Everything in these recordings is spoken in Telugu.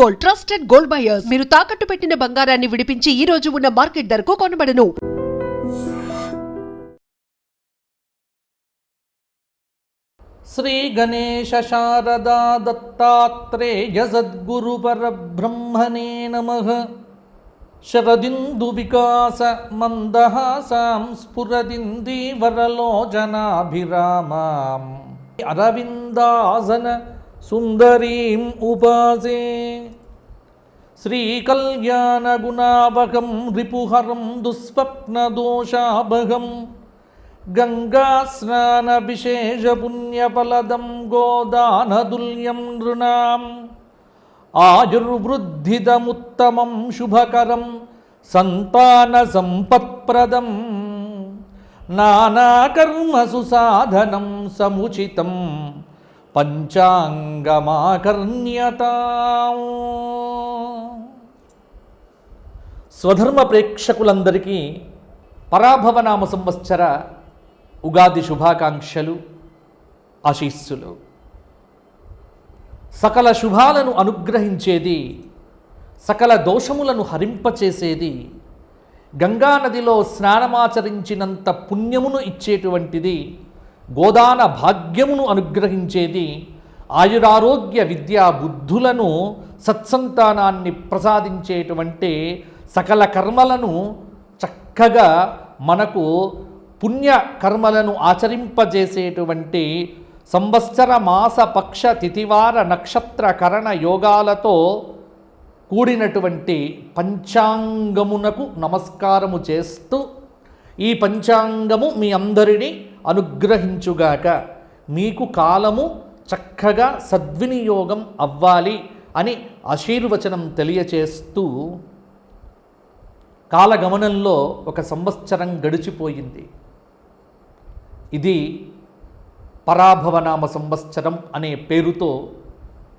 Gold, trusted gold buyers. మీరు తాకట్టు పెట్టిన బంగారాన్ని విడిపించి ఈ రోజు ఉన్న మార్కెట్ ధరకు కొనబడను. శ్రీ గణేశ శారదా దత్తాత్రేయ సద్గురు పరబ్రహ్మణే నమః. శరదిందు వికాస మందహాసాం స్ఫురదిందీవరలోచనాభిరామాం అరవిందాసన సుందరీం ఉపాసే. శ్రీకళ్యాణగుణావహం రిపుహరం దుస్వప్నదోషాభగం గంగాస్నాన విశేషపుణ్యఫలదం గోదానదుల్యం నృణాం. ఆయుర్వృద్ధిదముత్తమం శుభకరం సంతాన సంపత్ప్రదం నానాకర్మసు సాధనం సముచితం పంచాంగమాకర్ణ్యతాం. స్వధర్మ ప్రేక్షకులందరికీ పరాభవనామ సంవత్సర ఉగాది శుభాకాంక్షలు, ఆశీస్సులు. సకల శుభాలను అనుగ్రహించేది, సకల దోషములను హరింపచేసేది, గంగానదిలో స్నానమాచరించినంత పుణ్యమును ఇచ్చేటువంటిది, గోదాన భాగ్యమును అనుగ్రహించేది, ఆయురారోగ్య విద్యా బుద్ధులను సత్సంతానాన్ని ప్రసాదించేటువంటి సకల కర్మలను చక్కగా మనకు పుణ్య కర్మలను ఆచరింపజేసేటువంటి సంవత్సర మాస పక్ష తిథివార నక్షత్ర కరణ యోగాలతో కూడినటువంటి పంచాంగమునకు నమస్కారము చేస్తూ, ఈ పంచాంగము మీ అందరినీ అనుగ్రహించుగాక, మీకు కాలము చక్కగా సద్వినియోగం అవ్వాలి అని ఆశీర్వచనం తెలియచేస్తూ, కాలగమనంలో ఒక సంవత్సరం గడిచిపోయింది. ఇది పరాభవనామ సంవత్సరం అనే పేరుతో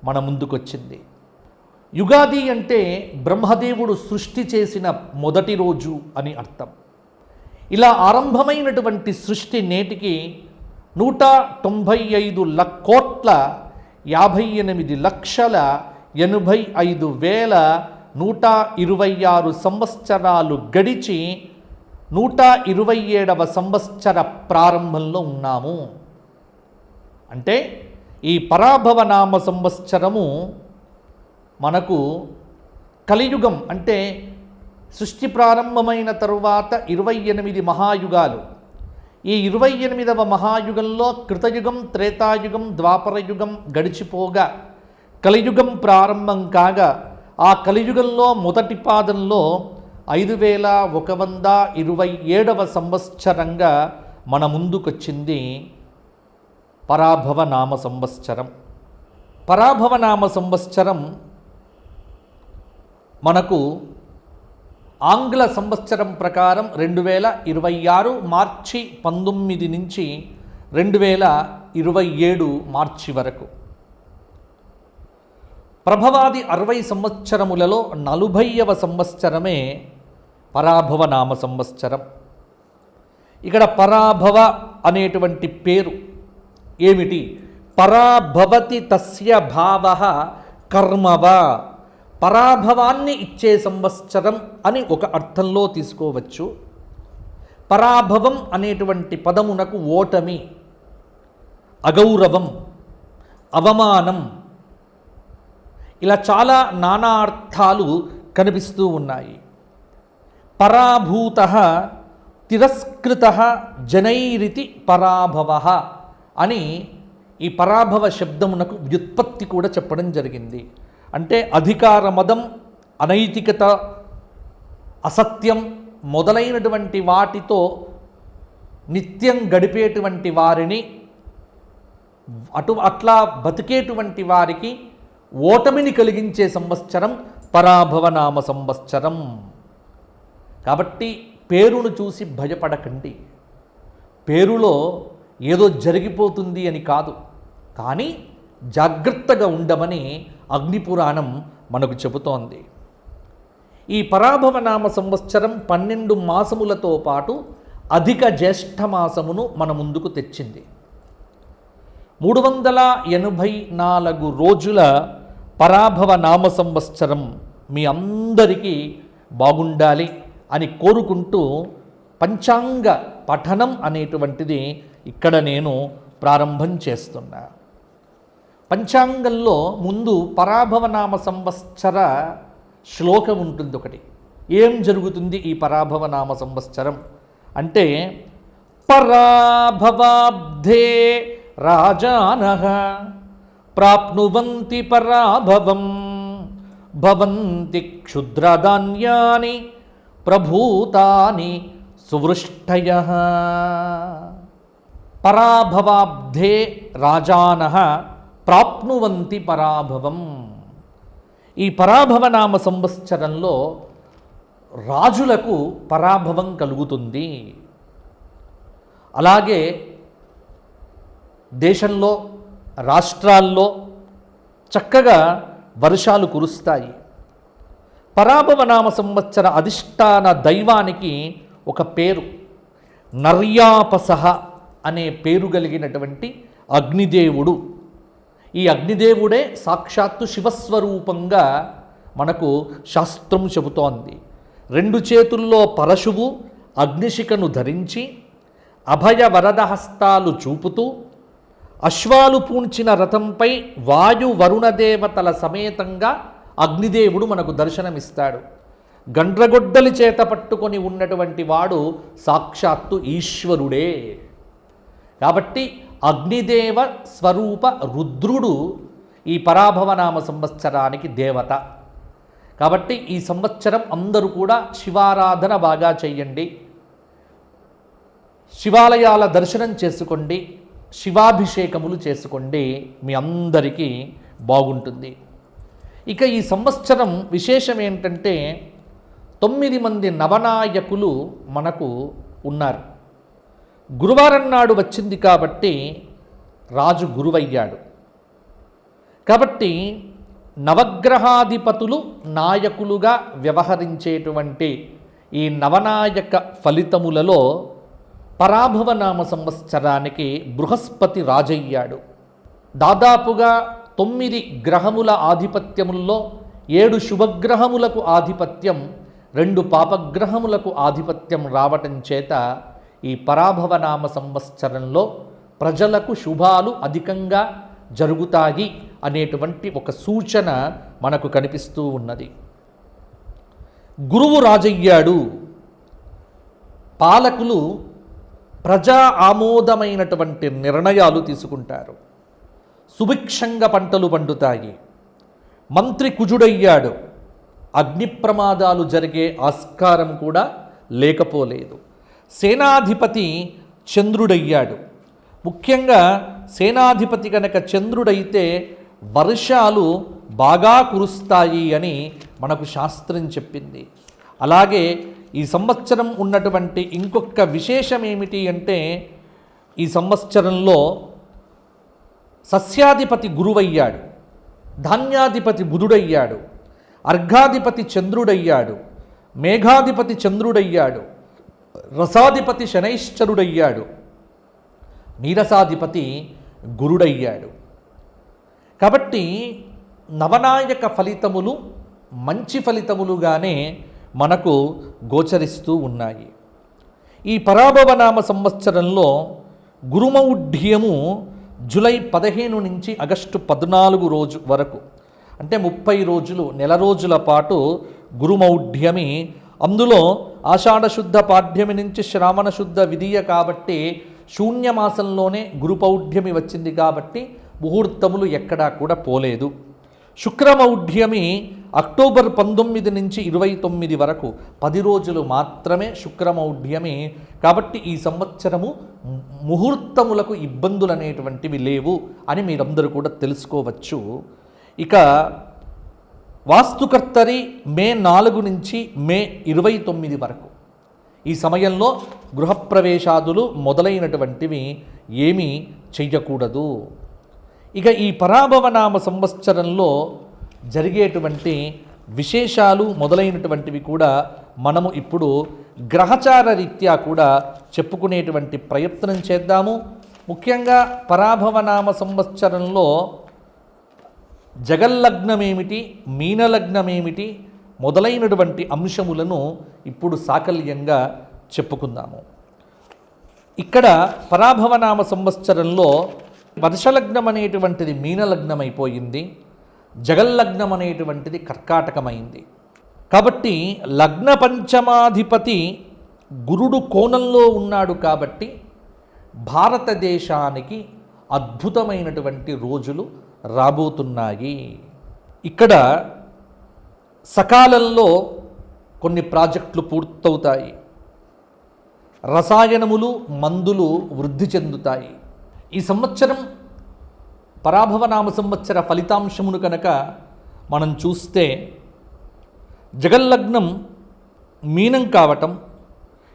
మన ముందుకొచ్చింది. యుగాది అంటే బ్రహ్మదేవుడు సృష్టి చేసిన మొదటి రోజు అని అర్థం. ఇలా ఆరంభమైనటువంటి సృష్టి నేటికి 198,58,85,126 సంవత్సరాలు గడిచి 127వ సంవత్సర ప్రారంభంలో ఉన్నాము. అంటే ఈ పరాభవనామ సంవత్సరము మనకు కలియుగం, అంటే సృష్టి ప్రారంభమైన తరువాత 28 మహాయుగాలు. ఈ 28వ మహాయుగంలో కృతయుగం, త్రేతాయుగం, ద్వాపరయుగం గడిచిపోగా కలియుగం ప్రారంభం కాగా, ఆ కలియుగంలో మొదటి పాదంలో 5127వ సంవత్సరంగా మన ముందుకొచ్చింది పరాభవనామ సంవత్సరం. పరాభవనామ సంవత్సరం మనకు ఆంగ్ల సంవత్సరం ప్రకారం 2026 మార్చి 19 నుంచి 2027 మార్చి వరకు. ప్రభవాది 60 సంవత్సరములలో 40వ సంవత్సరమే పరాభవనామ సంవత్సరం. ఇక్కడ పరాభవ అనేటువంటి పేరు ఏమిటి? పరాభవతి తస్య భావః కర్మవ, పరాభవాన్ని ఇచ్చే సంవత్సరం అని ఒక అర్థంలో తీసుకోవచ్చు. పరాభవం అనేటువంటి పదమునకు ఓటమి, అగౌరవం, అవమానం, ఇలా చాలా నానా అర్థాలు కనిపిస్తూ ఉన్నాయి. పరాభూతః తిరస్కృతః జనైరితి పరాభవః అని ఈ పరాభవ శబ్దమునకు వ్యుత్పత్తి కూడా చెప్పడం జరిగింది. అంటే అధికార మదం, అనైతికత, అసత్యం మొదలైనటువంటి వాటితో నిత్యం గడిపేటువంటి వారిని, అట్లా బతికేటువంటి వారికి ఓటమిని కలిగించే సంవత్సరం పరాభవనామ సంవత్సరం. కాబట్టి పేరును చూసి భయపడకండి. పేరులో ఏదో జరిగిపోతుంది అని కాదు, కానీ జాగ్రత్తగా ఉండమని అగ్నిపురాణం మనకు చెబుతోంది. ఈ పరాభవనామ సంవత్సరం 12 మాసములతో పాటు అధిక జ్యేష్ఠమాసమును మన ముందుకు తెచ్చింది. 384 రోజుల పరాభవ నామ సంవత్సరం మీ అందరికీ బాగుండాలి అని కోరుకుంటూ పంచాంగ పఠనం అనేటువంటిది ఇక్కడ నేను ప్రారంభం చేస్తున్నా. పంచాంగంలో ముందు పరాభవ నామ సంవత్సర శ్లోకం ఉంటుంది ఒకటి. ఏం జరుగుతుంది ఈ పరాభవ నామ సంవత్సరం అంటే, పరాభవాబ్ధే రాజానః ప్రాప్నువంతి పరాభవం భవంతి క్షుద్రధాన్యాని ప్రభూతాని సువృష్టయః. పరాభవాబ్ధే రాజానః ప్రాప్నువంతి పరాభవం. ఈ పరాభవ నామ సంవత్సరంలో రాజులకు పరాభవం కలుగుతుంది. అలాగే దేశంలో రాష్ట్రాల్లో చక్కగా వర్షాలు కురుస్తాయి. పరాభవ నామ సంవత్సర అధిష్టాన దైవానికి ఒక పేరు, నర్యాపసహ అనే పేరు కలిగినటువంటి అగ్నిదేవుడు. ఈ అగ్నిదేవుడే సాక్షాత్తు శివస్వరూపంగా మనకు శాస్త్రం చెబుతోంది. 2 చేతుల్లో పరశువు అగ్నిశిఖను ధరించి అభయ వరద హస్తాలు చూపుతూ అశ్వాలు పూంచిన రథంపై వాయు వరుణ దేవతల సమేతంగా అగ్నిదేవుడు మనకు దర్శనమిస్తాడు. గండ్రగొడ్డలి చేత పట్టుకొని ఉన్నటువంటి వాడు సాక్షాత్తు ఈశ్వరుడే. కాబట్టి అగ్నిదేవ స్వరూప రుద్రుడు ఈ పరాభవ నామ సంవత్సరానికి దేవత. కాబట్టి ఈ సంవత్సరం అందరూ కూడా శివారాధన బాగా చెయ్యండి, శివాలయాల దర్శనం చేసుకోండి, శివాభిషేకములు చేసుకోండి, మీ అందరికీ బాగుంటుంది. ఇక ఈ సంవత్సరం విశేషం ఏంటంటే 9 మంది నవనాయకులు మనకు ఉన్నారు. గురువారం నాడు వచ్చింది కాబట్టి రాజు గురువయ్యాడు. కాబట్టి నవగ్రహాధిపతులు నాయకులుగా వ్యవహరించేటువంటి ఈ నవనాయక ఫలితములలో పరాభవ నామ సంవత్సరానికి బృహస్పతి రాజయ్యాడు. దాదాపుగా 9 గ్రహముల ఆధిపత్యముల్లో 7 శుభగ్రహములకు ఆధిపత్యం, 2 పాపగ్రహములకు ఆధిపత్యం రావటం చేత ఈ పరాభవ నామ సంవత్సరంలో ప్రజలకు శుభాలు అధికంగా జరుగుతాయి అనేటువంటి ఒక సూచన మనకు కనిపిస్తూ ఉన్నది. గురువు రాజయ్యాడు. పాలకులు ప్రజా ఆమోదమైనటువంటి నిర్ణయాలు తీసుకుంటారు. సుభిక్షంగా పంటలు పండుతాయి. మంత్రి కుజుడయ్యాడు. అగ్ని ప్రమాదాలు జరిగే ఆస్కారం కూడా లేకపోలేదు. సేనాధిపతి చంద్రుడయ్యాడు. ముఖ్యంగా సేనాధిపతి కనుక చంద్రుడైతే వర్షాలు బాగా కురుస్తాయి అని మనకు శాస్త్రం చెప్పింది. అలాగే ఈ సంవత్సరం ఉన్నటువంటి ఇంకొక విశేషం ఏమిటి అంటే, ఈ సంవత్సరంలో సస్యాధిపతి గురువయ్యాడు, ధాన్యాధిపతి బుధుడయ్యాడు, అర్ఘాధిపతి చంద్రుడయ్యాడు, మేఘాధిపతి చంద్రుడయ్యాడు, రసాధిపతి శనైశ్చరుడయ్యాడు, నీరసాధిపతి గురుడయ్యాడు. కాబట్టి నవనాయక ఫలితములు మంచి ఫలితములుగానే మనకు గోచరిస్తూ ఉన్నాయి. ఈ పరాభవ నామ సంవత్సరంలో గురుమౌఢ్యము జూలై 15 నుంచి ఆగస్టు 14 రోజు వరకు, అంటే 30 రోజులు, నెల రోజుల పాటు గురుమౌఢ్యమి. అందులో ఆషాఢశుద్ధ పాడ్యమి నుంచి శ్రావణ శుద్ధ విధియ కాబట్టి శూన్యమాసంలోనే గురుపౌఢ్యమి వచ్చింది కాబట్టి ముహూర్తములు ఎక్కడా కూడా పోలేదు. శుక్రమౌఢ్యమి అక్టోబర్ 19 నుంచి 29 వరకు 10 రోజులు మాత్రమే శుక్రమౌఢ్యమి. కాబట్టి ఈ సంవత్సరము ముహూర్తములకు ఇబ్బందులు అనేటువంటివి లేవు అని మీరందరూ కూడా తెలుసుకోవచ్చు. ఇక వాస్తుకర్తరి మే 4 నుంచి మే 29 వరకు, ఈ సమయంలో గృహప్రవేశాదులు మొదలైనటువంటివి ఏమీ చెయ్యకూడదు. ఇక ఈ పరాభవ నామ సంవత్సరంలో జరిగేటువంటి విశేషాలు మొదలైనటువంటివి కూడా మనము ఇప్పుడు గ్రహచార రీత్యా కూడా చెప్పుకునేటువంటి ప్రయత్నం చేద్దాము. ముఖ్యంగా పరాభవ నామ సంవత్సరంలో జగల్లగ్నమేమిటి, మీనలగ్నమేమిటి మొదలైనటువంటి అంశములను ఇప్పుడు సాకల్యంగా చెప్పుకుందాము. ఇక్కడ పరాభవనామ సంవత్సరంలో వర్షలగ్నం అనేటువంటిది మీనలగ్నం అయిపోయింది, జగల్లగ్నం అనేటువంటిది కర్కాటకమైంది. కాబట్టి లగ్న పంచమాధిపతి గురుడు కోణంలో ఉన్నాడు కాబట్టి భారతదేశానికి అద్భుతమైనటువంటి రోజులు రాబోతున్నాయి. ఇక్కడ సకాలంలో కొన్ని ప్రాజెక్టులు పూర్తవుతాయి, రసాయనములు మందులు వృద్ధి చెందుతాయి. ఈ సంవత్సరం పరాభవనామ సంవత్సర ఫలితాంశమును కనుక మనం చూస్తే జగల్లగ్నం మీనం కావటం,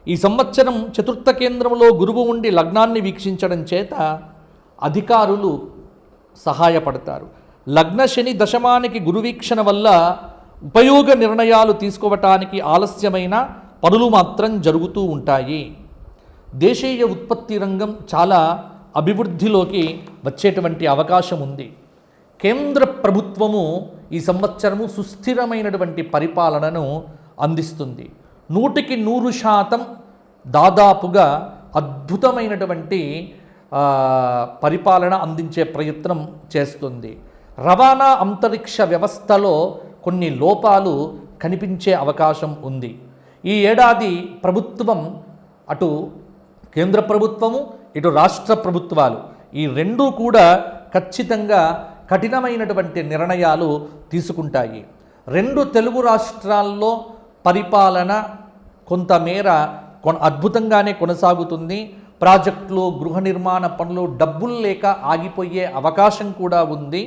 ఈ సంవత్సరం చతుర్థ కేంద్రంలో గురువు ఉండి లగ్నాన్ని వీక్షించడం చేత అధికారులు సహాయపడతారు. లగ్న శని దశమానికి గురువీక్షణ వల్ల ఉపయోగ నిర్ణయాలు తీసుకోవటానికి ఆలస్యమైన పనులు మాత్రం జరుగుతూ ఉంటాయి. దేశీయ ఉత్పత్తి రంగం చాలా అభివృద్ధిలోకి వచ్చేటువంటి అవకాశం ఉంది. కేంద్ర ప్రభుత్వము ఈ సంవత్సరము సుస్థిరమైనటువంటి పరిపాలనను అందిస్తుంది. 100% దాదాపుగా అద్భుతమైనటువంటి పరిపాలన అందించే ప్రయత్నం చేస్తుంది. రవాణా అంతరిక్ష వ్యవస్థలో కొన్ని లోపాలు కనిపించే అవకాశం ఉంది. ఈ ఏడాది ప్రభుత్వం, అటు కేంద్ర ప్రభుత్వము ఇటు రాష్ట్ర ప్రభుత్వాలు ఈ రెండూ కూడా ఖచ్చితంగా కఠినమైనటువంటి నిర్ణయాలు తీసుకుంటాయి. 2 తెలుగు రాష్ట్రాల్లో పరిపాలన కొంతమేర అద్భుతంగానే కొనసాగుతుంది. ప్రాజెక్టులు, గృహ నిర్మాణ పనులు డబ్బులు లేక ఆగిపోయే అవకాశం కూడా ఉంది.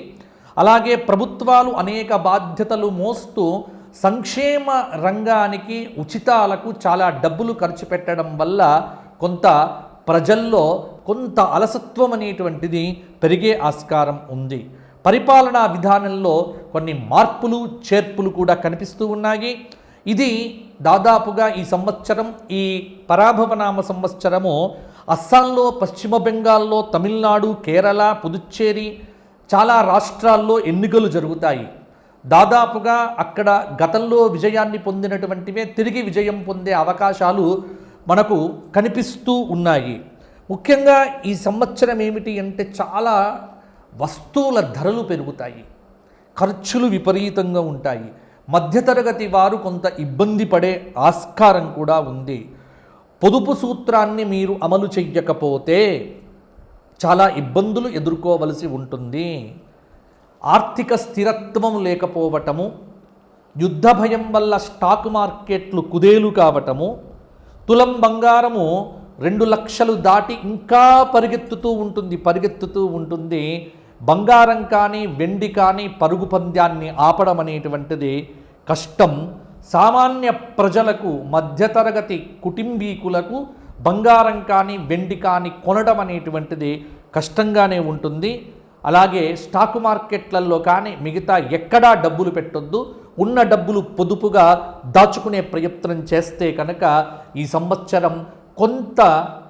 అలాగే ప్రభుత్వాలు అనేక బాధ్యతలు మోస్తూ సంక్షేమ రంగానికి ఉచితాలకు చాలా డబ్బులు ఖర్చు పెట్టడం వల్ల కొంత ప్రజల్లో కొంత అలసత్వం అనేటువంటిది పెరిగే ఆస్కారం ఉంది. పరిపాలనా విధానంలో కొన్ని మార్పులు చేర్పులు కూడా కనిపిస్తూ ఉన్నాయి. ఇది దాదాపుగా ఈ సంవత్సరం, ఈ పరాభవనామ సంవత్సరము అస్సాంలో, పశ్చిమ బెంగాల్లో, తమిళనాడు, కేరళ, పుదుచ్చేరి చాలా రాష్ట్రాల్లో ఎన్నికలు జరుగుతాయి. దాదాపుగా అక్కడ గతంలో విజయాన్ని పొందినటువంటివే తిరిగి విజయం పొందే అవకాశాలు మనకు కనిపిస్తూ ఉన్నాయి. ముఖ్యంగా ఈ సంవత్సరం ఏమిటి అంటే చాలా వస్తువుల ధరలు పెరుగుతాయి, ఖర్చులు విపరీతంగా ఉంటాయి. మధ్యతరగతి వారు కొంత ఇబ్బంది పడే ఆస్కారం కూడా ఉంది. పొదుపు సూత్రాన్ని మీరు అమలు చెయ్యకపోతే చాలా ఇబ్బందులు ఎదుర్కోవలసి ఉంటుంది. ఆర్థిక స్థిరత్వం లేకపోవటము, యుద్ధ భయం వల్ల స్టాక్ మార్కెట్లు కుదేలు కావటము, తులం బంగారము 2 లక్షలు దాటి ఇంకా పరిగెత్తుతూ ఉంటుంది. బంగారం కానీ వెండి కానీ పరుగు పంద్యాన్ని ఆపడం అనేటువంటిది కష్టం. సామాన్య ప్రజలకు, మధ్యతరగతి కుటుంబీకులకు బంగారం కానీ వెండి కానీ కొనడం అనేటువంటిది కష్టంగానే ఉంటుంది. అలాగే స్టాక్ మార్కెట్లలో కానీ మిగతా ఎక్కడా డబ్బులు పెట్టొద్దు. ఉన్న డబ్బులు పొదుపుగా దాచుకునే ప్రయత్నం చేస్తే కనుక ఈ సంవత్సరం కొంత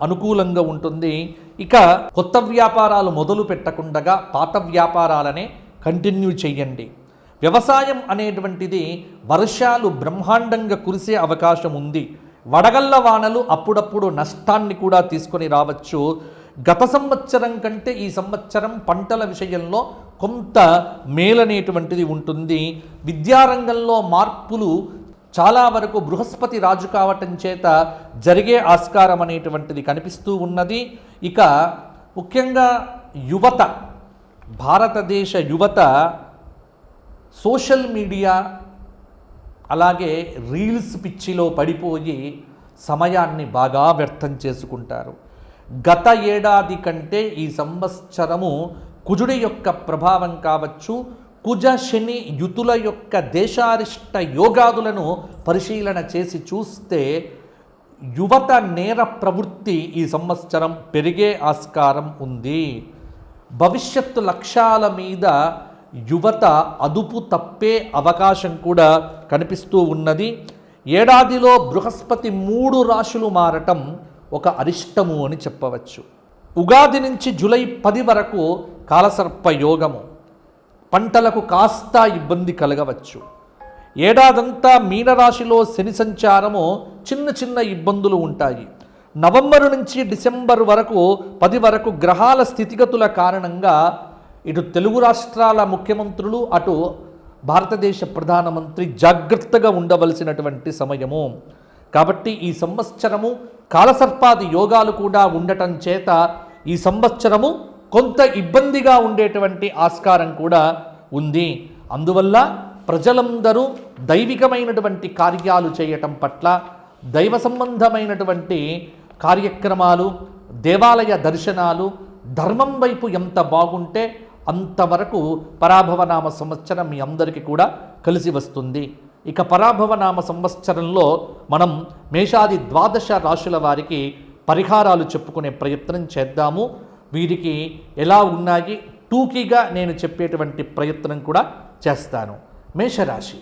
అనుకూలంగా ఉంటుంది. ఇక కొత్త వ్యాపారాలు మొదలు పెట్టకుండా పాత వ్యాపారాలనే కంటిన్యూ చేయండి. వ్యవసాయం అనేటువంటిది వర్షాలు బ్రహ్మాండంగా కురిసే అవకాశం ఉంది. వడగళ్ల వానలు అప్పుడప్పుడు నష్టాన్ని కూడా తీసుకొని రావచ్చు. గత సంవత్సరం కంటే ఈ సంవత్సరం పంటల విషయంలో కొంత మేలనేటువంటిది ఉంటుంది. విద్యారంగంలో మార్పులు చాలా వరకు బృహస్పతి రాజు కావటం చేత జరిగే ఆస్కారం అనేటువంటిది కనిపిస్తూ ఉన్నది. ఇక ముఖ్యంగా యువత, భారతదేశ యువత సోషల్ మీడియా అలాగే రీల్స్ పిచ్చిలో పడిపోయి సమయాన్ని బాగా వ్యర్థం చేసుకుంటారు. గత ఏడాది కంటే ఈ సంవత్సరము కుజుడి యొక్క ప్రభావం కావచ్చు, కుజ శని యుతుల యొక్క దేశారిష్ట యోగాదులను పరిశీలన చేసి చూస్తే యువత నేర ప్రవృత్తి ఈ సంవత్సరం పెరిగే ఆస్కారం ఉంది. భవిష్యత్తు లక్ష్యాల మీద యువత అదుపు తప్పే అవకాశం కూడా కనిపిస్తూ ఉన్నది. ఏడాదిలో బృహస్పతి 3 రాశులు మారటం ఒక అరిష్టము అని చెప్పవచ్చు. ఉగాది నుంచి జూలై 10 వరకు కాలసర్ప యోగము, పంటలకు కాస్త ఇబ్బంది కలగవచ్చు. ఏడాదంతా మీనరాశిలో శని సంచారము చిన్న చిన్న ఇబ్బందులు ఉంటాయి. నవంబరు నుంచి డిసెంబర్ వరకు 10 వరకు గ్రహాల స్థితిగతుల కారణంగా ఇటు తెలుగు రాష్ట్రాల ముఖ్యమంత్రులు అటు భారతదేశ ప్రధానమంత్రి జాగ్రత్తగా ఉండవలసినటువంటి సమయము. కాబట్టి ఈ సంవత్సరము కాలసర్పాది యోగాలు కూడా ఉండటం చేత ఈ సంవత్సరము కొంత ఇబ్బందిగా ఉండేటువంటి ఆస్కారం కూడా ఉంది. అందువల్ల ప్రజలందరూ దైవికమైనటువంటి కార్యాలు చేయటం పట్ల, దైవ సంబంధమైనటువంటి కార్యక్రమాలు, దేవాలయ దర్శనాలు, ధర్మం వైపు ఎంత బాగుంటే అంతవరకు పరాభవనామ సంవత్సరం మీ అందరికీ కూడా కలిసి వస్తుంది. ఇక పరాభవనామ సంవత్సరంలో మనం మేషాది 12 రాశుల వారికి పరిహారాలు చెప్పుకునే ప్రయత్నం చేద్దాము. వీరికి ఎలా ఉన్నాయి టూకీగా నేను చెప్పేటువంటి ప్రయత్నం కూడా చేస్తాను. మేషరాశి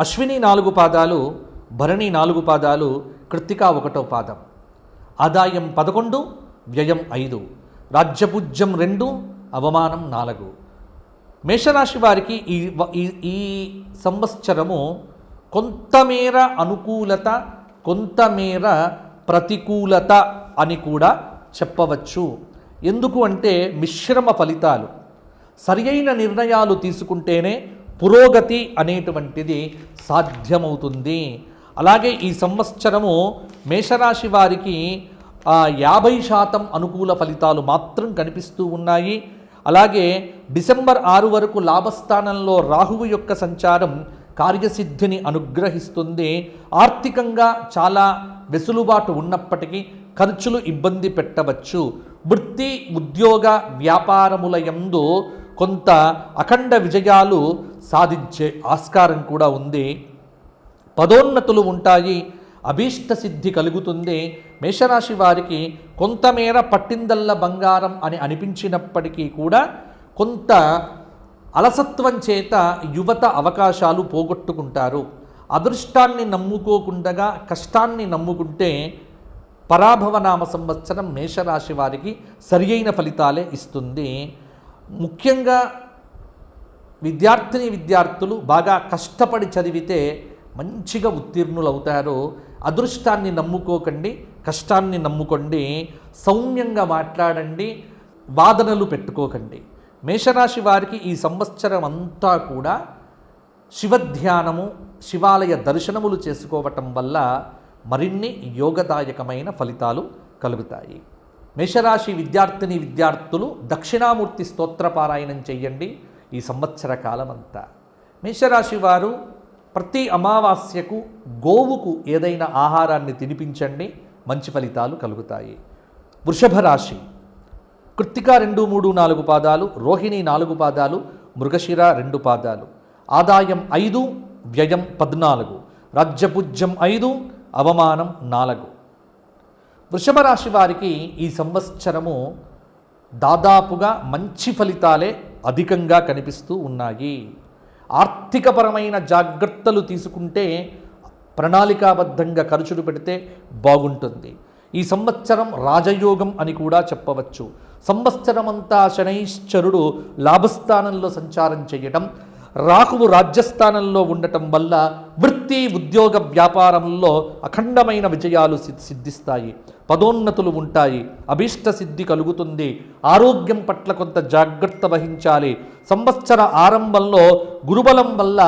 అశ్విని 4 పాదాలు, భరణి 4 పాదాలు, కృత్తిక 1వ పాదం. ఆదాయం 11, వ్యయం 5, రాజ్యపూజ్యం 2, అవమానం 4. మేషరాశి వారికి ఈ సంవత్సరము కొంతమేర అనుకూలత, కొంతమేర ప్రతికూలత అని కూడా చెప్పవచ్చు. ఎందుకు అంటే మిశ్రమ ఫలితాలు. సరి అయిన నిర్ణయాలు తీసుకుంటేనే పురోగతి అనేటువంటిది సాధ్యమవుతుంది. అలాగే ఈ సంవత్సరము మేషరాశి వారికి 50% అనుకూల ఫలితాలు మాత్రం కనిపిస్తూ ఉన్నాయి. అలాగే డిసెంబర్ 6 వరకు లాభస్థానంలో రాహువు యొక్క సంచారం కార్యసిద్ధిని అనుగ్రహిస్తుంది. ఆర్థికంగా చాలా వెసులుబాటు ఉన్నప్పటికీ ఖర్చులు ఇబ్బంది పెట్టవచ్చు. వృత్తి, ఉద్యోగ, వ్యాపారముల యందు కొంత అఖండ విజయాలు సాధించే ఆస్కారం కూడా ఉంది. పదోన్నతులు ఉంటాయి, అభీష్ట సిద్ధి కలుగుతుంది. మేషరాశి వారికి కొంతమేర పట్టిందల్ల బంగారం అని అనిపించినప్పటికీ కూడా కొంత అలసత్వం చేత యువత అవకాశాలు పోగొట్టుకుంటారు. అదృష్టాన్ని నమ్ముకోకుండా కష్టాన్ని నమ్ముకుంటే పరాభవనామ సంవత్సరం మేషరాశి వారికి సరి అయిన ఫలితాలే ఇస్తుంది. ముఖ్యంగా విద్యార్థులు బాగా కష్టపడి చదివితే మంచిగా ఉత్తీర్ణులవుతారు. అదృష్టాన్ని నమ్ముకోకండి, కష్టాన్ని నమ్ముకోండి. సౌమ్యంగా మాట్లాడండి, వాదనలు పెట్టుకోకండి. మేషరాశి వారికి ఈ సంవత్సరం అంతా కూడా శివధ్యానము, శివాలయ దర్శనములు చేసుకోవటం వల్ల మరిన్ని యోగదాయకమైన ఫలితాలు కలుగుతాయి. మేషరాశి విద్యార్థులు దక్షిణామూర్తి స్తోత్ర పారాయణం చెయ్యండి ఈ సంవత్సర కాలమంతా. మేషరాశి వారు ప్రతి అమావాస్యకు గోవుకు ఏదైనా ఆహారాన్ని తినిపించండి, మంచి ఫలితాలు కలుగుతాయి. వృషభ రాశి కృత్తిక 2, 3, 4 పాదాలు, రోహిణి 4 పాదాలు, మృగశిర 2 పాదాలు. ఆదాయం 5, వ్యయం 14, రాజ్యపూజ్యం 5, అవమానం 4. వృషభ రాశి వారికి ఈ సంవత్సరము దాదాపుగా మంచి ఫలితాలే అధికంగా కనిపిస్తూ ఉన్నాయి. ఆర్థికపరమైన జాగ్రత్తలు తీసుకుంటే, ప్రణాళికాబద్ధంగా ఖర్చులు పెడితే బాగుంటుంది. ఈ సంవత్సరం రాజయోగం అని కూడా చెప్పవచ్చు. సంవత్సరమంతా శనైశ్చరుడు లాభస్థానంలో సంచారం చేయటం, రాహువు రాజ్యస్థానంలో ఉండటం వల్ల వృత్తి, ఉద్యోగ, వ్యాపారంలో అఖండమైన విజయాలు సిద్ధిస్తాయి. పదోన్నతులు ఉంటాయి, అభీష్ట సిద్ధి కలుగుతుంది. ఆరోగ్యం పట్ల కొంత జాగ్రత్త వహించాలి. సంవత్సర ఆరంభంలో గురుబలం వల్ల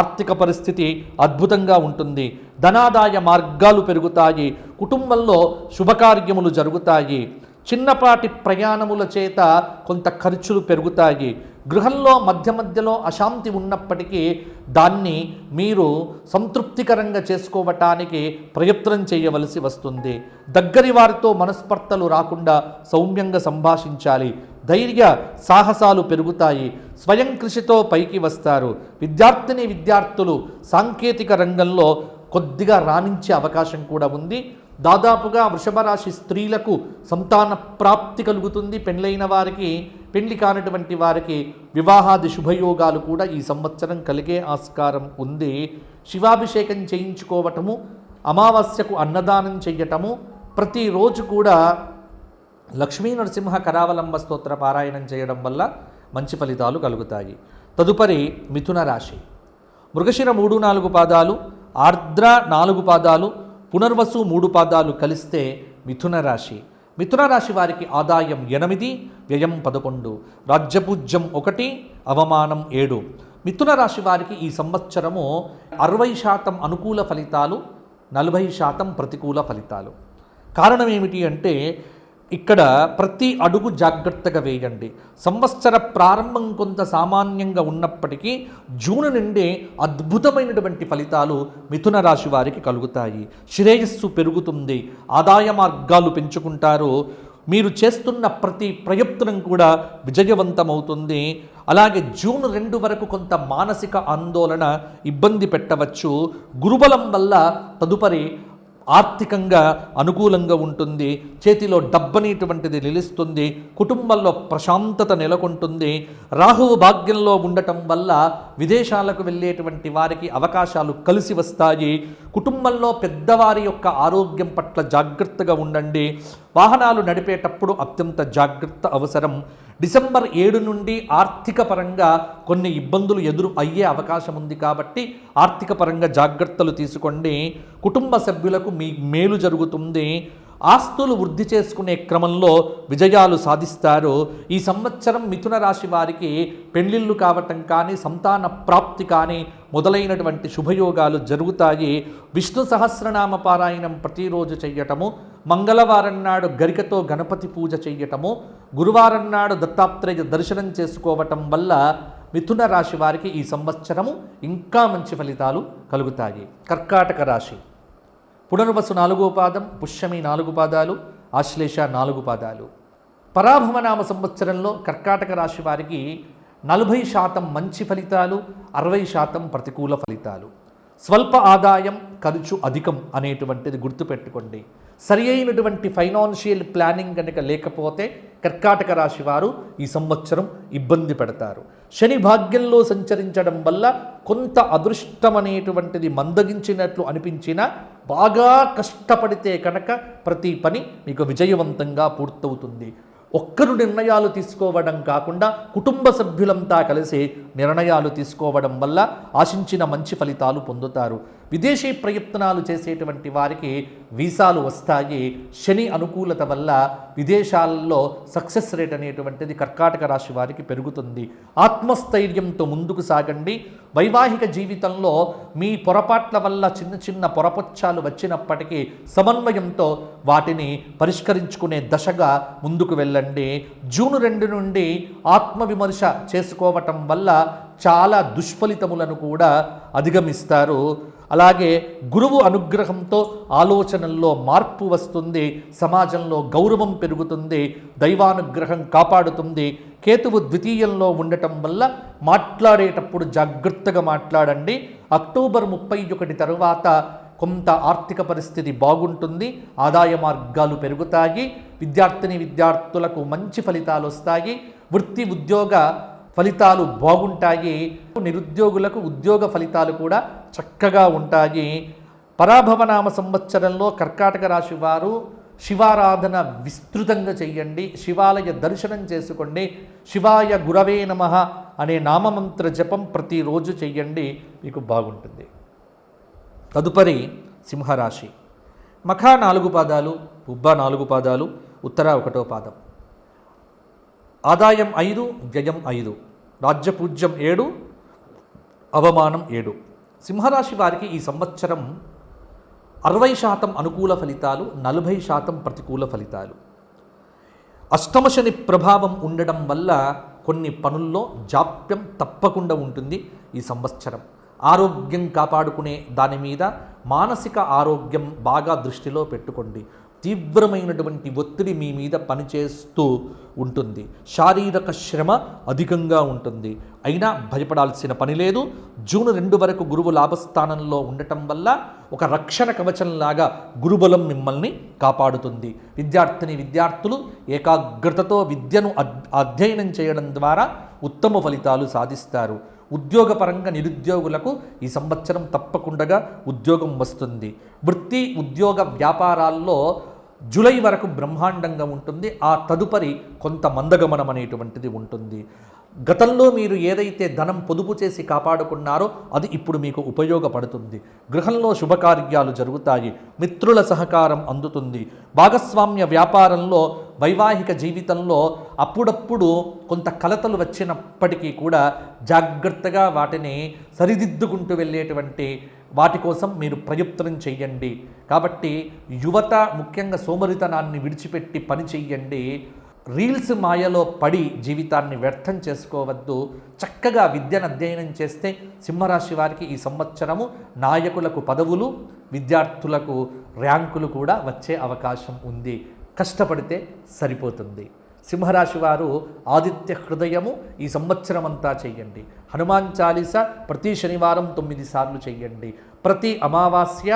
ఆర్థిక పరిస్థితి అద్భుతంగా ఉంటుంది. ధనాదాయ మార్గాలు పెరుగుతాయి. కుటుంబంలో శుభకార్యములు జరుగుతాయి. చిన్నపాటి ప్రయాణముల చేత కొంత ఖర్చులు పెరుగుతాయి. గృహంలో మధ్యలో అశాంతి ఉన్నప్పటికీ దాన్ని మీరు సంతృప్తికరంగా చేసుకోవటానికి ప్రయత్నం చేయవలసి వస్తుంది. దగ్గరి వారితో మనస్పర్ధలు రాకుండా సౌమ్యంగా సంభాషించాలి. ధైర్య సాహసాలు పెరుగుతాయి. స్వయం కృషితో పైకి వస్తారు. విద్యార్థులు సాంకేతిక రంగంలో కొద్దిగా రాణించే అవకాశం కూడా ఉంది. దాదాపుగా వృషభ రాశి స్త్రీలకు సంతాన ప్రాప్తి కలుగుతుంది. పెళ్ళైన వారికి, పెళ్లి కానటువంటి వారికి వివాహాది శుభయోగాలు కూడా ఈ సంవత్సరం కలిగే ఆస్కారం ఉంది. శివాభిషేకం చేయించుకోవటము, అమావాస్యకు అన్నదానం చెయ్యటము, ప్రతిరోజు కూడా లక్ష్మీ నరసింహ కరావలంబ స్తోత్ర పారాయణం చేయడం వల్ల మంచి ఫలితాలు కలుగుతాయి. తదుపరి మిథున రాశి. మృగశిర 3-4 పాదాలు, ఆర్ద్ర 4 పాదాలు, పునర్వసు 3 పాదాలు కలిస్తే మిథున రాశి. మిథున రాశి వారికి ఆదాయం 8, వ్యయం 11, రాజ్యపూజ్యం 1, అవమానం 7. మిథున రాశి వారికి ఈ సంవత్సరము 60% అనుకూల ఫలితాలు, 40% ప్రతికూల ఫలితాలు. కారణం ఏమిటి అంటే ఇక్కడ ప్రతి అడుగు జాగ్రత్తగా వేయండి. సంవత్సర ప్రారంభం కొంత సామాన్యంగా ఉన్నప్పటికీ జూన్ నుండి అద్భుతమైనటువంటి ఫలితాలు మిథున రాశి వారికి కలుగుతాయి. శ్రేయస్సు పెరుగుతుంది, ఆదాయ మార్గాలు పెంచుకుంటారు, మీరు చేస్తున్న ప్రతి ప్రయత్నం కూడా విజయవంతమవుతుంది. అలాగే జూన్ 2 వరకు కొంత మానసిక ఆందోళన ఇబ్బంది పెట్టవచ్చు. గురుబలం వల్ల తదుపరి ఆర్థికంగా అనుకూలంగా ఉంటుంది, చేతిలో డబ్బనేటువంటిది నిలుస్తుంది, కుటుంబంలో ప్రశాంతత నెలకొంటుంది. రాహువు భాగ్యంలో ఉండటం వల్ల విదేశాలకు వెళ్ళేటువంటి వారికి అవకాశాలు కలిసి వస్తాయి. కుటుంబంలో పెద్దవారి యొక్క ఆరోగ్యం పట్ల జాగ్రత్తగా ఉండండి. వాహనాలు నడిపేటప్పుడు అత్యంత జాగ్రత్త అవసరం. డిసెంబర్ 7 నుండి ఆర్థిక పరంగా కొన్ని ఇబ్బందులు ఎదురు అయ్యే అవకాశం ఉంది కాబట్టి ఆర్థిక పరంగా జాగ్రత్తలు తీసుకోండి. కుటుంబ సభ్యులకు మీ మేలు జరుగుతుంది. ఆస్తులు వృద్ధి చేసుకునే క్రమంలో విజయాలు సాధిస్తారు. ఈ సంవత్సరం మిథున రాశి వారికి పెళ్లిళ్ళు కావటం కానీ, సంతాన ప్రాప్తి కానీ మొదలైనటువంటి శుభయోగాలు జరుగుతాయి. విష్ణు సహస్రనామ పారాయణం ప్రతిరోజు చెయ్యటము, మంగళవారం నాడు గరికతో గణపతి పూజ చెయ్యటము, గురువారం నాడు దత్తాత్రేయ దర్శనం చేసుకోవటం వల్ల మిథున రాశి వారికి ఈ సంవత్సరము ఇంకా మంచి ఫలితాలు కలుగుతాయి. కర్కాటక రాశి. పునర్వసు 4వ పాదం, పుష్యమి 4 పాదాలు, ఆశ్లేష 4 పాదాలు. పరాభవనామ సంవత్సరంలో కర్కాటక రాశి వారికి 40% మంచి ఫలితాలు, 60% ప్రతికూల ఫలితాలు. స్వల్ప ఆదాయం, ఖర్చు అధికం అనేటువంటిది గుర్తుపెట్టుకోండి. సరి అయినటువంటి ఫైనాన్షియల్ ప్లానింగ్ కనుక లేకపోతే కర్కాటక రాశి వారు ఈ సంవత్సరం ఇబ్బంది పడతారు. శని భాగ్యంలో సంచరించడం వల్ల కొంత అదృష్టం అనేటువంటిది మందగించినట్లు అనిపించినా బాగా కష్టపడితే కనుక ప్రతి పని మీకు విజయవంతంగా పూర్తవుతుంది. ఒక్కరు నిర్ణయాలు తీసుకోవడం కాకుండా కుటుంబ సభ్యులంతా కలిసి నిర్ణయాలు తీసుకోవడం వల్ల ఆశించిన మంచి ఫలితాలు పొందుతారు. విదేశీ ప్రయత్నాలు చేసేటువంటి వారికి వీసాలు వస్తాయి. శని అనుకూలత వల్ల విదేశాల్లో సక్సెస్ రేట్ అనేటువంటిది కర్కాటక రాశి వారికి పెరుగుతుంది. ఆత్మస్థైర్యంతో ముందుకు సాగండి. వైవాహిక జీవితంలో మీ పొరపాట్ల వల్ల చిన్న చిన్న పొరపచ్చాలు వచ్చినప్పటికీ సమన్వయంతో వాటిని పరిష్కరించుకునే దశగా ముందుకు వెళ్ళండి. జూన్ 2 నుండి ఆత్మవిమర్శ చేసుకోవటం వల్ల చాలా దుష్ఫలితములను కూడా అధిగమిస్తారు. అలాగే గురువు అనుగ్రహంతో ఆలోచనల్లో మార్పు వస్తుంది, సమాజంలో గౌరవం పెరుగుతుంది, దైవానుగ్రహం కాపాడుతుంది. కేతువు ద్వితీయంలో ఉండటం వల్ల మాట్లాడేటప్పుడు జాగ్రత్తగా మాట్లాడండి. అక్టోబర్ 31 తరువాత కొంత ఆర్థిక పరిస్థితి బాగుంటుంది, ఆదాయ మార్గాలు పెరుగుతాయి, విద్యార్థులకు మంచి ఫలితాలు వస్తాయి, వృత్తి ఉద్యోగ ఫలితాలు బాగుంటాయి, నిరుద్యోగులకు ఉద్యోగ ఫలితాలు కూడా చక్కగా ఉంటాయి. పరాభవనామ సంవత్సరంలో కర్కాటక రాశి వారు శివారాధన విస్తృతంగా చెయ్యండి, శివాలయ దర్శనం చేసుకోండి, శివాయ గురవే నమః అనే నామమంత్ర జపం ప్రతిరోజు చెయ్యండి, మీకు బాగుంటుంది. తదుపరి సింహరాశి. మఖ 4 పాదాలు, ఉబ్బ 4 పాదాలు, ఉత్తర 1వ పాదం. ఆదాయం 5, వ్యయం 5, రాజ్యపూజ్యం 7, అవమానం 7. సింహరాశి వారికి ఈ సంవత్సరం 60% అనుకూల ఫలితాలు, 40% ప్రతికూల ఫలితాలు. అష్టమ శని ప్రభావం ఉండడం వల్ల కొన్ని పనుల్లో జాప్యం తప్పకుండా ఉంటుంది ఈ సంవత్సరం. ఆరోగ్యం కాపాడుకునే దాని మీద మానసిక ఆరోగ్యం బాగా దృష్టిలో పెట్టుకోండి. తీవ్రమైనటువంటి ఒత్తిడి మీ మీద పనిచేస్తూ ఉంటుంది, శారీరక శ్రమ అధికంగా ఉంటుంది. అయినా భయపడాల్సిన పని లేదు. జూన్ 2 వరకు గురువు లాభస్థానంలో ఉండటం వల్ల ఒక రక్షణ కవచంలాగా గురుబలం మిమ్మల్ని కాపాడుతుంది. విద్యార్థులు ఏకాగ్రతతో విద్యను అధ్యయనం చేయడం ద్వారా ఉత్తమ ఫలితాలు సాధిస్తారు. ఉద్యోగపరంగా నిరుద్యోగులకు ఈ సంవత్సరం తప్పకుండా ఉద్యోగం వస్తుంది. వృత్తి ఉద్యోగ వ్యాపారాల్లో జూలై వరకు బ్రహ్మాండంగా ఉంటుంది. ఆ తదుపరి కొంత మందగమనం అనేటువంటిది ఉంటుంది. గతంలో మీరు ఏదైతే ధనం పొదుపు చేసి కాపాడుకున్నారో అది ఇప్పుడు మీకు ఉపయోగపడుతుంది. గృహంలో శుభకార్యాలు జరుగుతాయి. మిత్రుల సహకారం అందుతుంది. భాగస్వామ్య వ్యాపారంలో, వైవాహిక జీవితంలో అప్పుడప్పుడు కొంత కలతలు వచ్చినప్పటికీ కూడా జాగ్రత్తగా వాటిని సరిదిద్దుకుంటూ వెళ్ళేటువంటి వాటి కోసం మీరు ప్రయత్నం చెయ్యండి. కాబట్టి యువత ముఖ్యంగా సోమరితనాన్ని విడిచిపెట్టి పని చెయ్యండి. రీల్స్ మాయలో పడి జీవితాన్ని వ్యర్థం చేసుకోవద్దు. చక్కగా విద్యను అధ్యయనం చేస్తే సింహరాశి వారికి ఈ సంవత్సరము నాయకులకు పదవులు, విద్యార్థులకు ర్యాంకులు కూడా వచ్చే అవకాశం ఉంది. కష్టపడితే సరిపోతుంది. సింహరాశి వారు ఆదిత్య హృదయము ఈ సంవత్సరం అంతా చెయ్యండి. హనుమాన్ చాలీస ప్రతి శనివారం 9 సార్లు చెయ్యండి. ప్రతి అమావాస్య